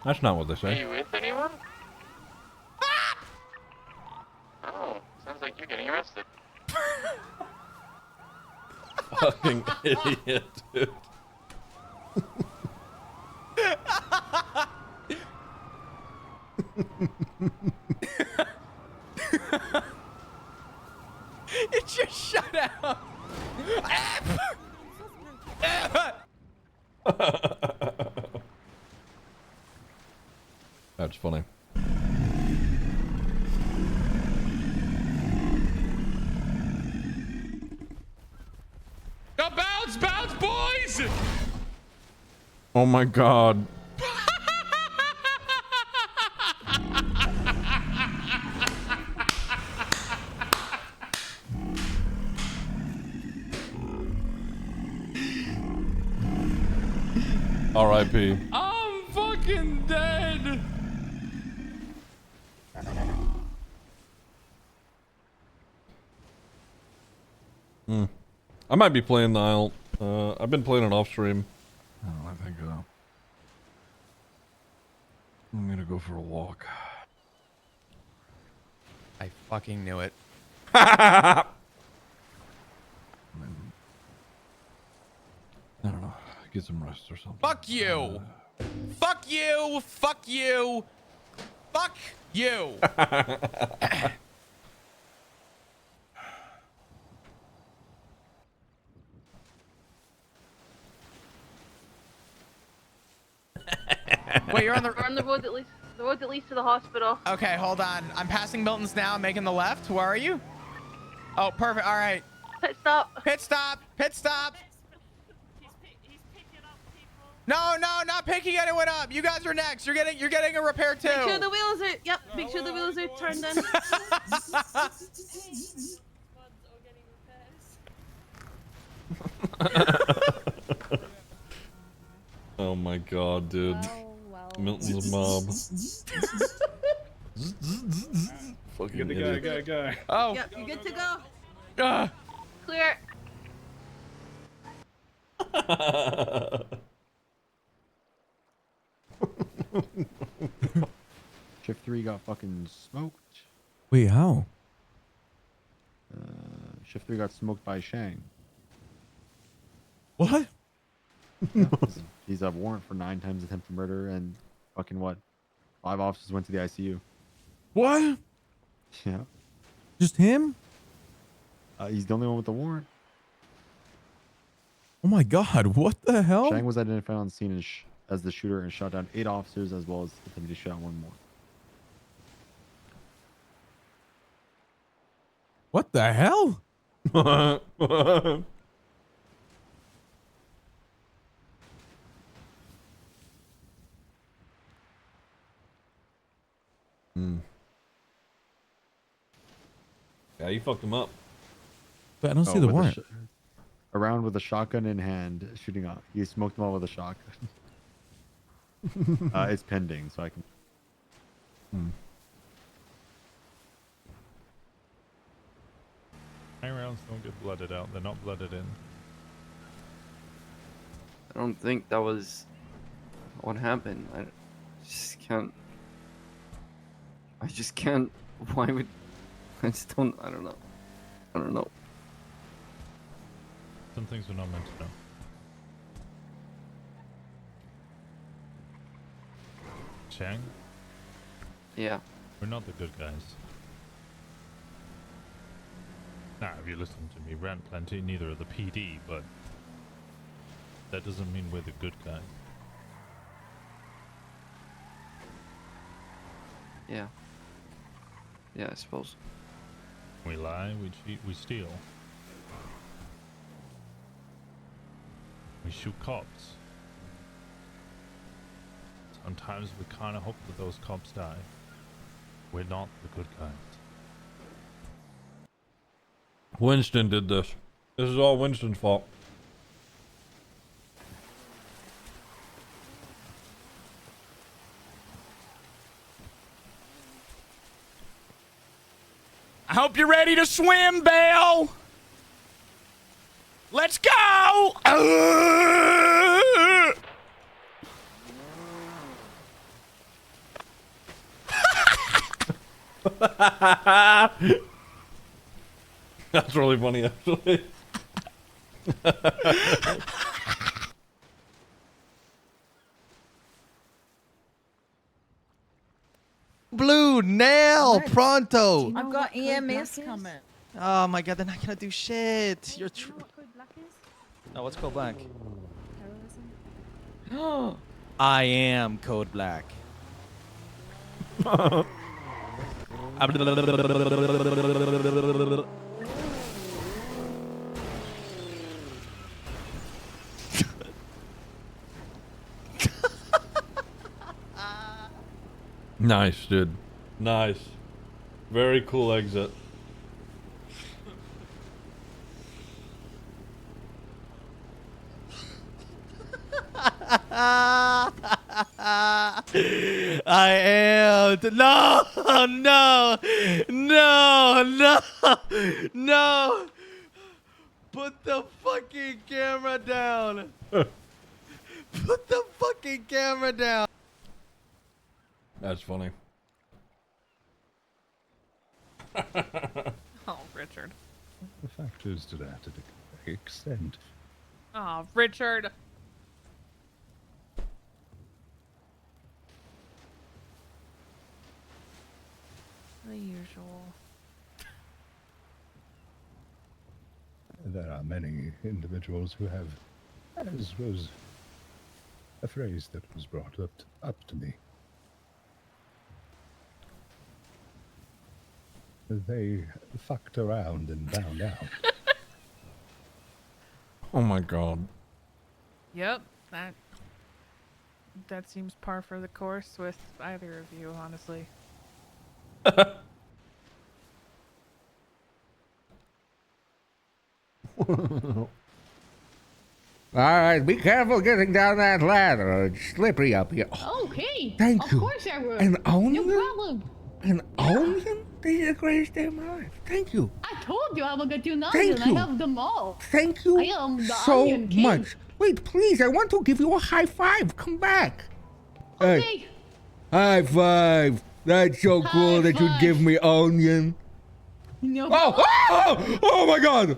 That's not what they say. Are you with anyone? Oh, sounds like you're getting arrested. Fucking idiot, dude. It just shut out. That's funny. Now bounce, boys! Oh my god. R.I.P. I'm fucking dead. I might be playing the Isle. I've been playing it off stream. Oh, I think I'm gonna go for a walk. I fucking knew it. I don't know. Get some rest or something. Fuck you. Fuck you. Fuck you. Fuck you. Wait, you're on the... We're on the road that leads to the hospital. Okay, hold on. I'm passing Milton's now. I'm making the left. Where are you? Oh, perfect. All right. Pit stop. Pit stop. Pit stop. No, no, not picking anyone up. You guys are next. You're getting a repair too. Make sure the wheels are. Yep. Make sure the wheels are turned in. Oh my god, dude. Milton's mob. Fucking idiot. Go. Oh. Yep. You're good to go. Clear. Shift 3 got fucking smoked. Wait, how? Shift 3 got smoked by Shang. What? Yeah, he's a warrant for 9 times attempted murder and fucking what? 5 officers went to the ICU. What? Yeah. Just him? He's the only one with the warrant. Oh my god, what the hell? Shang was identified on the scene as the shooter and shot down 8 officers as well as attempted to shoot down 1 more. What the hell? Yeah, you fucked him up. But I don't see the warrant. Around with a shotgun in hand, shooting up. He smoked them all with a shotgun. It's pending, so I can. My rounds don't get blooded out. They're not blooded in. I don't think that was what happened. I just can't. Why would I just don't? I don't know. I don't know. Some things we're not meant to know. Chang? Yeah. We're not the good guys. Now, if you listen to me rant plenty, neither are the PD, but that doesn't mean we're the good guys. Yeah. Yeah, I suppose. We lie, we cheat, we steal. We shoot cops. Sometimes we kind of hope that those cops die. We're not the good guys. Winston did this. This is all Winston's fault. I hope you're ready to swim, Belle. Let's go. That's really funny, actually. Blue, nail, pronto. I've got EMS coming. Oh my god, they're not gonna do shit. You're You know what code black is? No, what's code black? Terrorism. I am code black. Nice, dude. Nice. Very cool exit. I am. No, no, no, no, no. Put the fucking camera down. Put the fucking camera down. That's funny. Oh, Richard. The factors to that extent. Oh, Richard. The usual. There are many individuals who have, as was a phrase that was brought up to me. they fucked around and found out. Oh my god. Yep, that seems par for the course with either of you, honestly. Alright, be careful getting down that ladder. It's slippery up here. Okay. Thank of you. course I will. An onion? No problem. An onion? This is the greatest day of my life. Thank you. I told you I will get you an Thank onion. you. I have them all. Thank you I am the so onion king. much. Wait, please, I want to give you a high five. Come back. Okay. Hey, high five. That's so cool that you'd give me onion. No Oh my god.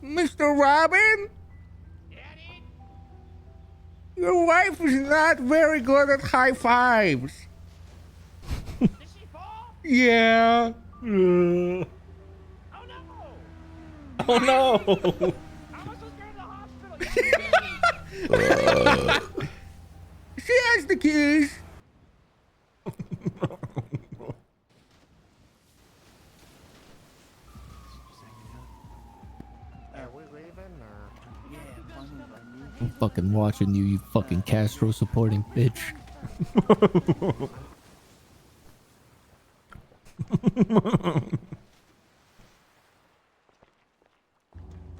Mr. Robin? Your wife is not very good at high fives. Did she fall? Yeah. Oh no! She has the keys. I'm fucking watching you, you fucking Castro supporting bitch.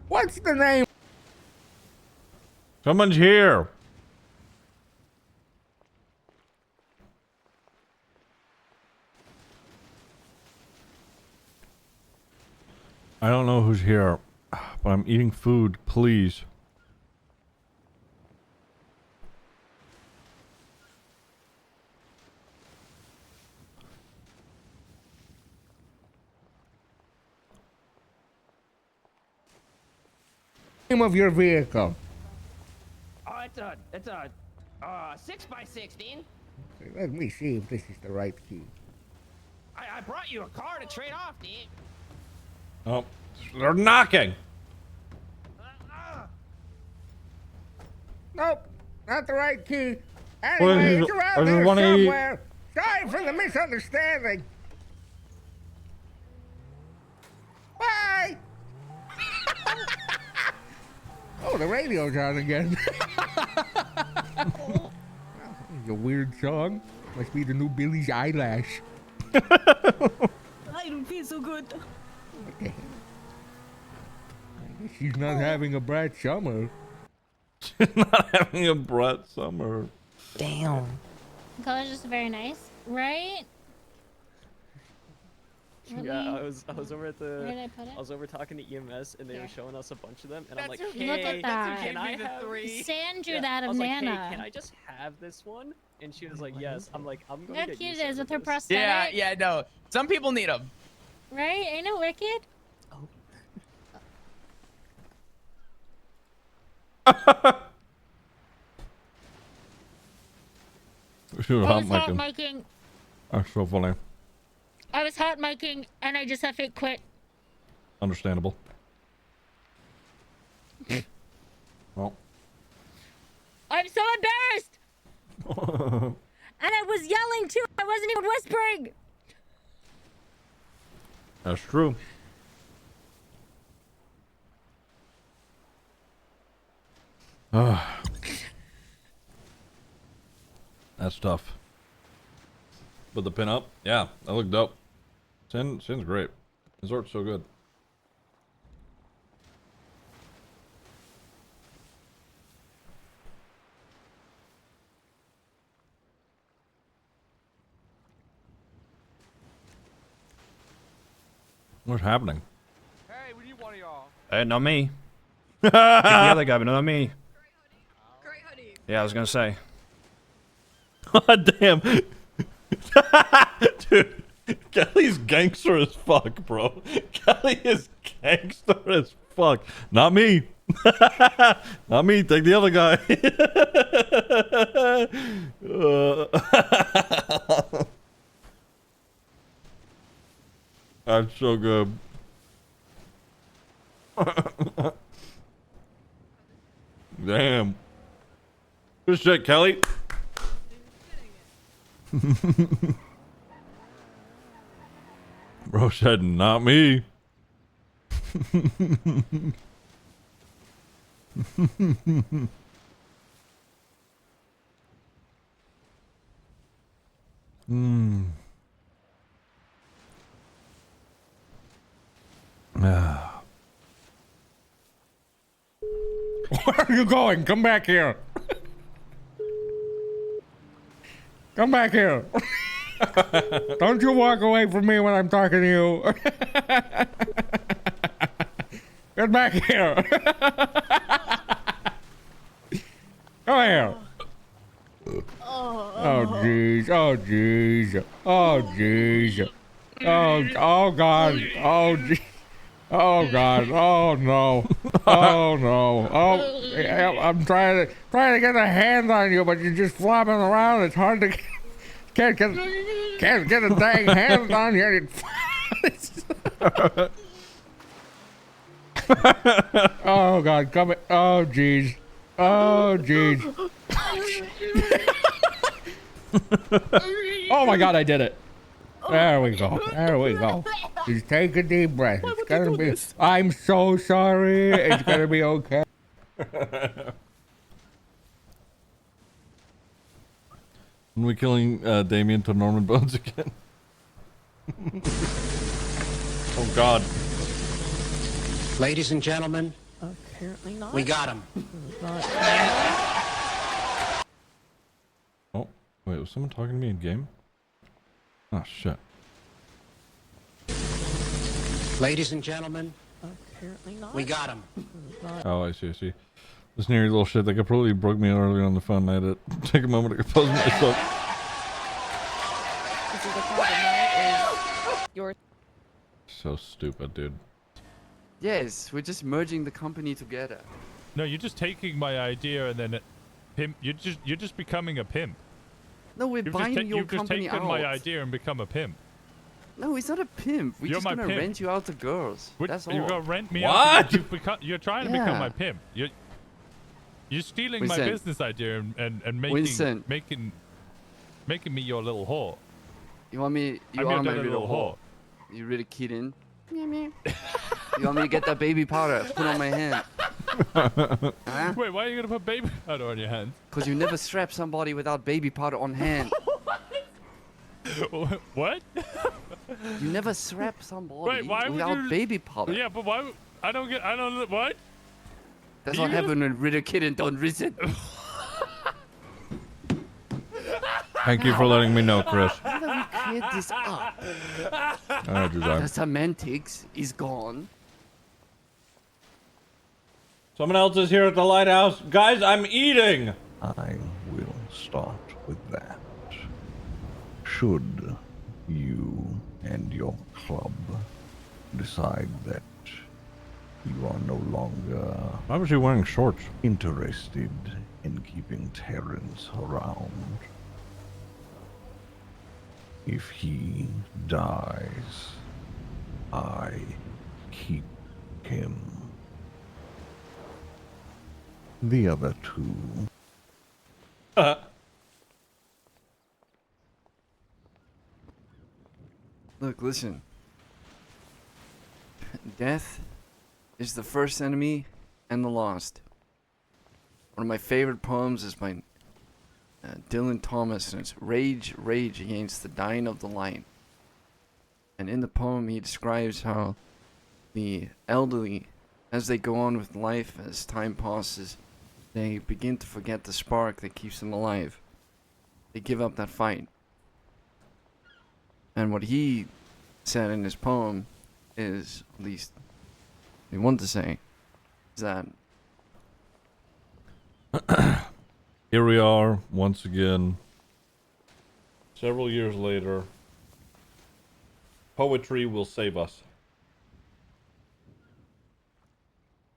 What's the name? Someone's here. I don't know who's here, but I'm eating food, please. Name of your vehicle. Oh, it's a 6x16. Let me see if this is the right key. I brought you a car to trade off, Dean. Oh, they're knocking. Nope, not the right key. Anyway, it's I around just there wanna eat. somewhere. Sorry for the misunderstanding. Bye. Oh, the radio's on again. It's a weird song. Must be the new Billy's Eyelash. I don't feel so good. I guess she's not having a bright summer. She's not having a bright summer. Damn. Color's just very nice, right? Yeah, I was over at Where did I the put it? I was over talking to EMS and they were showing us a bunch of them and I'm like, Look hey, at that. can I have Sand drew Yeah, that I of was like, Nana. hey, can I just have this one? And she was like, yes. I'm like, I'm gonna How get cute used it is to with her this. prosthetic. Yeah, no. Some people need them. Right? Ain't it wicked? She was I hot was hot micing. miking. That's so funny. I was hot miking and I just have to quit. Understandable. Well. I'm so embarrassed! And I was yelling too. I wasn't even whispering. That's true. That's tough. But the pin up, yeah, that looked dope. Sin's great. His art's so good. What's happening? Not me. Pick the other guy, but not me. Yeah, I was gonna say. God damn. Dude, Kelly's gangster as fuck, bro. Kelly is gangster as fuck. Not me. Not me. Take the other guy. That's so good. Damn. Good shit, Kelly. Bro said, not me. Ah. Where are you going? Come back here. Come back here. Don't you walk away from me when I'm talking to you. Get back here. Come here. Oh jeez. Oh jeez. Oh jeez. Oh God. Oh jeez. Oh God! Oh no! Oh no! Oh, I'm trying to get a hand on you, but you're just flopping around. It's hard to can't get a dang hand on you. Oh God! Come here! Oh jeez! Oh jeez! Oh my God! I did it! There we go. There we go. Just take a deep breath. It's gonna be. I'm so sorry. It's gonna be okay. When we killing Damien to Norman Bones again? Oh God. Ladies and gentlemen, Apparently not. we got him. Oh, wait, was someone talking to me in game? Oh shit. Ladies and gentlemen, Apparently not. we got him. Oh, I see, I see. This near little shit that completely broke me earlier on the phone. I had to take a moment to compose myself. This is the problem, right? Is your So stupid, dude. Yes, we're just merging the company together. No, you're just taking my idea and then pimp. You're just becoming a pimp. No, we're buying your company You've just taken out. my idea and become a pimp. No, it's not a pimp. We're You're just my gonna pimp. rent you out to girls. That's all. You're gonna rent me What? out. You're trying to become Yeah. my pimp. You're stealing my Winston. business idea and Winston. making me your little whore. You want me? You I'm are your my little little whore. whore. You really kidding? You want me to get that baby powder put on my hand? Huh? Wait, why are you gonna put baby powder on your hands? Because you never strap somebody without baby powder on hand. What? You never strap somebody Wait, why would without you? baby powder. Yeah, but why? I don't get. What? That's You what gonna- happened when little kid don't listen. Thank you for letting me know, Chris. How do we clear this up? Oh, design. The semantics is gone. Someone else is here at the lighthouse. Guys, I'm eating. I will start with that. Should you and your club decide that you are no longer Why was she wearing shorts? interested in keeping Terrence around, if he dies, I keep him. The other two. Look, listen. Death is the first enemy and the lost. One of my favorite poems is by Dylan Thomas, and it's Rage, Rage Against the Dying of the Light. And in the poem, he describes how the elderly, as they go on with life, as time passes, they begin to forget the spark that keeps them alive. They give up that fight. And what he said in his poem is, at least he wanted to say, is that Here we are once again. Several years later. Poetry will save us.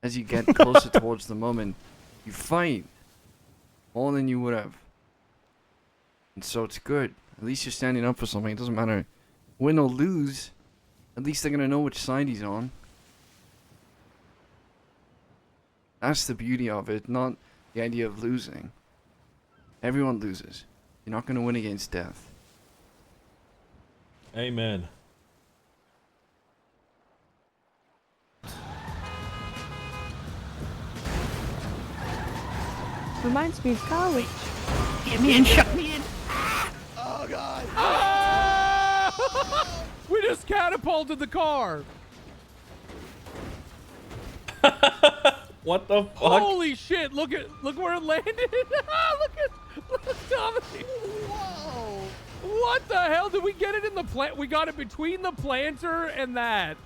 as you get closer towards the moment, you fight more than you would have. And so it's good. At least you're standing up for something. It doesn't matter win or lose. At least they're gonna know which side he's on. That's the beauty of it, not the idea of losing. Everyone loses. You're not gonna win against death. Amen. Reminds me of college. Get me in, shut me in. Oh god! We just catapulted the car. What the fuck? Holy shit! Look where it landed. look, Tommy. Whoa! What the hell? Did we get it in the plant? We got it between the planter and that.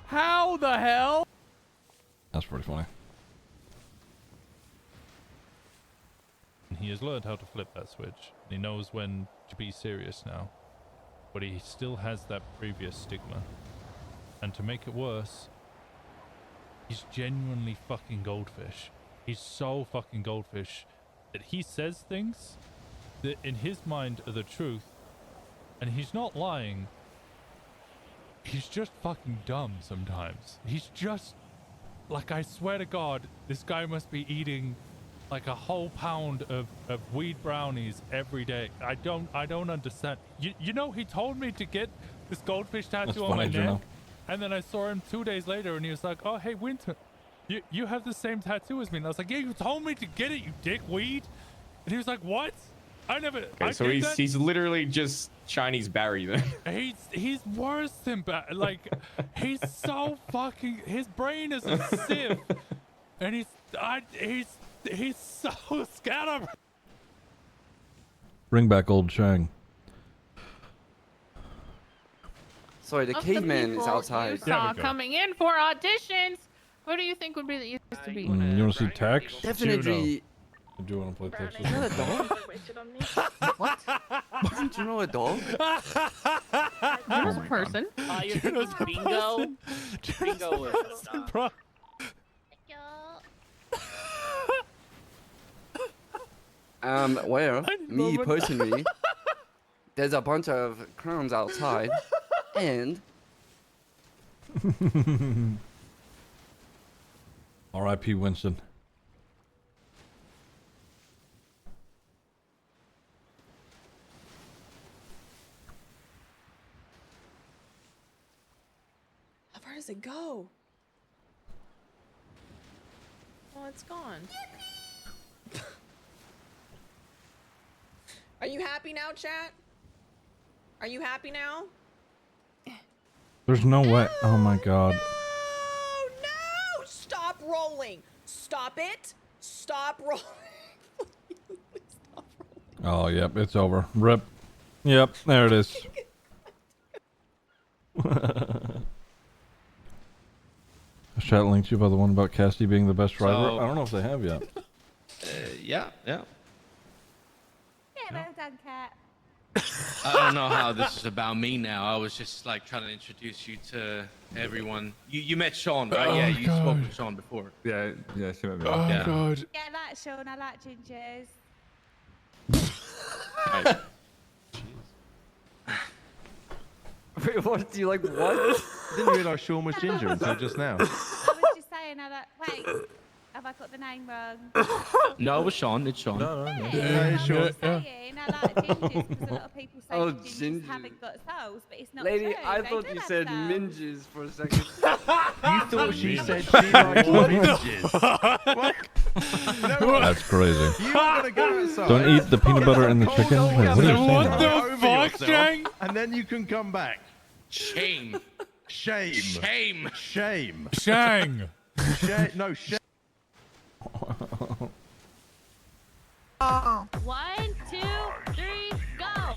How the hell? That's pretty funny. He has learned how to flip that switch. He knows when to be serious now. But he still has that previous stigma. And to make it worse, he's genuinely fucking goldfish. He's so fucking goldfish that he says things that in his mind are the truth. And he's not lying. He's just fucking dumb sometimes. He's just... Like, I swear to God, this guy must be eating like a whole pound of weed brownies every day. I don't understand. You know, he told me to get this goldfish tattoo on my neck. And then I saw him 2 days later and he was like, oh, hey, Winter, you have the same tattoo as me. And I was like, yeah, you told me to get it, you dickweed. And he was like, what? I never... Okay, so he's literally just Chinese Barry then. He's worse than like, he's so fucking... His brain is a sieve. And he's so scattered. Bring back old Chang. Sorry, the Of caveman is people outside. You saw coming in for auditions. Who do you think would be the easiest to beat? You want to see Tex? Definitely. I do want to play Tex. Is that a dog? What? Isn't Juno a dog? Juno's a person. You're thinking Bingo? Bingo is Bro. Well, me personally, there's a bunch of crowns outside, and R.I.P. Winston. How far does it go? Oh, it's gone. Are you happy now, chat? Are you happy now? There's no way. Oh my god. Oh no! Stop rolling! Stop it! Stop rolling! Oh, yep, it's over. Rip. Yep, there it is. Chat linked you by the one about Cassidy being the best driver. So- I don't know if they have yet. Yeah. Yeah, well done, Cat. I don't know how this is about me now. I was just like trying to introduce you to everyone. You met Sean, right? Oh, yeah, you God. spoke with Sean before. Yeah, she met me. Oh, Yeah. God. Yeah, I like Sean. I like gingers. Wait, what? Do you like what? I didn't realise Sean was ginger until just now. I was just saying, I like. Wait, have I got the name wrong? No, it was Sean. It's Sean. No. Yeah, it's Sean. saying I like gingers because a lot of people say Oh, that gingers ginger. haven't got souls, but it's not Lady, true. I They thought do you have said souls. minges for a second. You thought she said she liked minges. What? That's crazy. You were gonna go outside. Don't eat the peanut butter and the chicken. Wait, what are you saying? What now? the fuck, Chang? And then you can come back. Shame. Shame. Shame. Shame. Shang. No, shame. 1, 2, 3, go!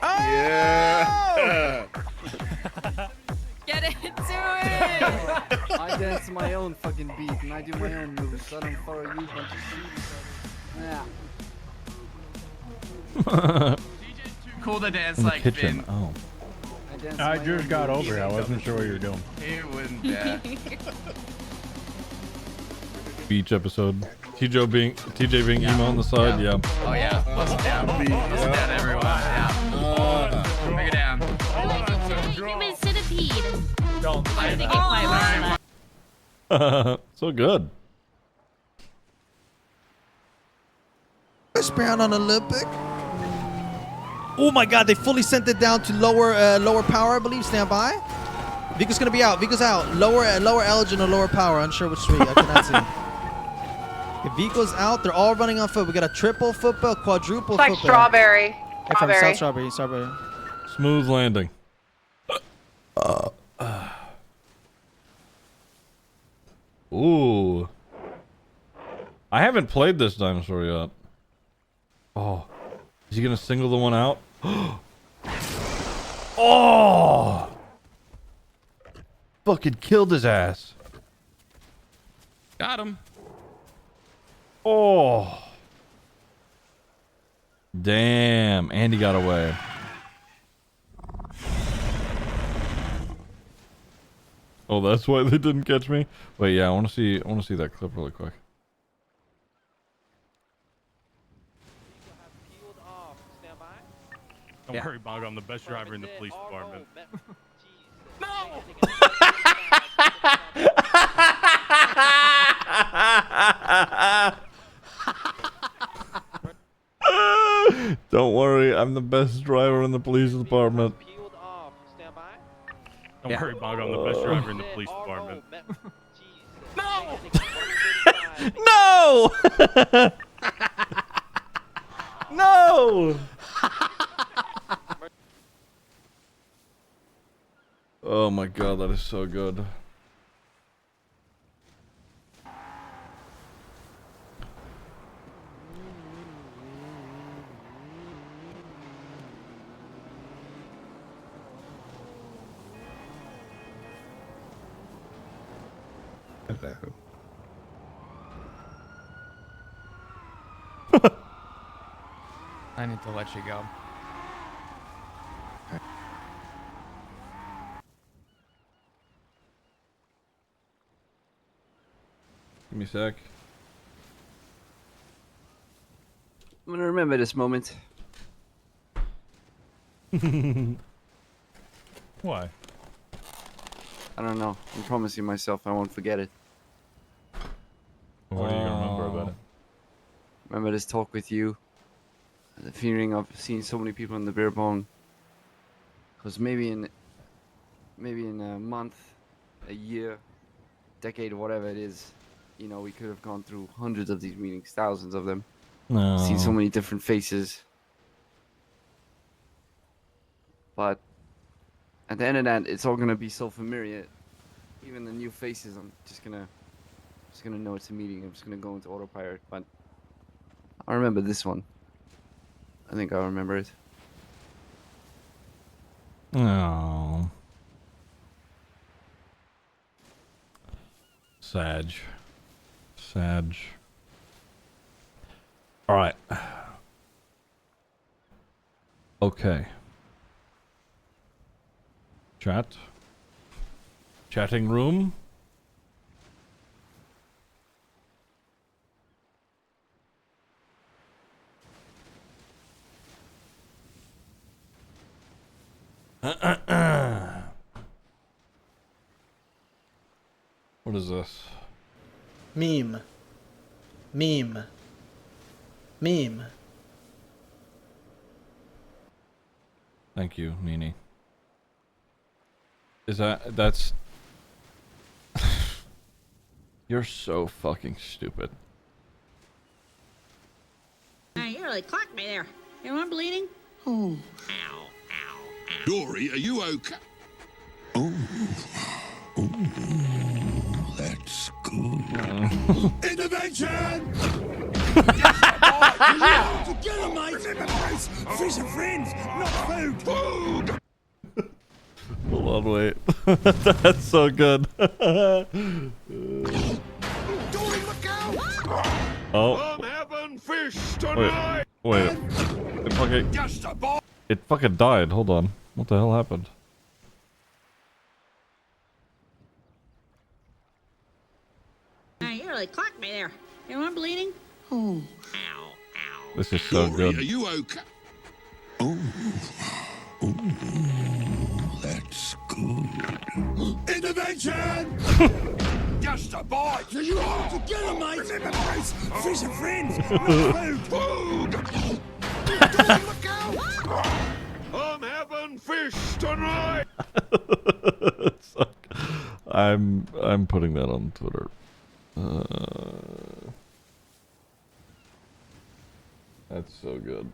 Yeah. Get into it! I dance my own fucking beat and I do my own moves. So I don't follow you bunch of yeah. Cool to dance In the like kitchen. Finn. Oh. I just got over it. I wasn't sure what you were doing. It wouldn't. Yeah. Beach episode. TJ being emo on the side. Yeah. Oh yeah. Bust it down. Bust it down, everyone. Yeah. Bring it down. Human centipede Don't say that. So good. Westbound on Olympic. Oh my God! They fully sent it down to lower power, I believe. Stand by. Vico's gonna be out. Vico's out. Lower Elgin or lower power. Unsure which street. I cannot see. If Vico's out, they're all running on foot. We got a triple football, quadruple It's like football. strawberry. Hey, from South Strawberry. Smooth landing. Ooh. I haven't played this dinosaur yet. Oh. Is he gonna single the one out? Oh! Fucking killed his ass. Got him. Oh. Damn. And he got away. Oh, that's why they didn't catch me? Wait, yeah, I wanna see that clip really quick. Don't worry, Bongo. I'm the best driver in the police department. No! Don't worry, I'm the best driver in the police department. Don't worry, Bongo. I'm the best driver in the police department. No! No! No! Oh my god, that is so good. Hello. I need to let you go. Give me a sec. I'm gonna remember this moment. Why? I don't know. I'm promising myself I won't forget it. What are you gonna remember about it? Remember this talk with you. The feeling of seeing so many people in the beer bong. Because maybe in a month, a year, decade, whatever it is, you know, we could have gone through hundreds of these meetings, thousands of them. No. Seen so many different faces. But at the end of that, it's all gonna be so familiar. Even the new faces, I'm just gonna know it's a meeting. I'm just gonna go into autopilot. But I remember this one. I think I remember it. Oh. Sag. Alright. Okay. Chatting room. What is this? Meme. Thank you, Nini. That's... You're so fucking stupid. Hey, you really clocked me there. You know I'm bleeding? Oh. Ow. Dory, are you okay? Oh. That's good. Intervention! Together, mate! Fish and friends, not food! Food! Hold on, wait. That's so good. Oh. I'm having fish tonight! Wait. It fucking died. Hold on. What the hell happened? Hey, you really clocked me there. You know I'm bleeding? Oh. This is so Dory, good. are you okay? Oh. That's good. Intervention! Just a bite! You all together, mate! Remember, boys, fish are friends, not food! Look out! I'm having fish tonight! It's like, I'm putting that on Twitter. That's so good.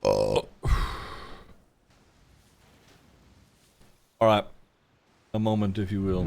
Oh. All right, a moment, if you will.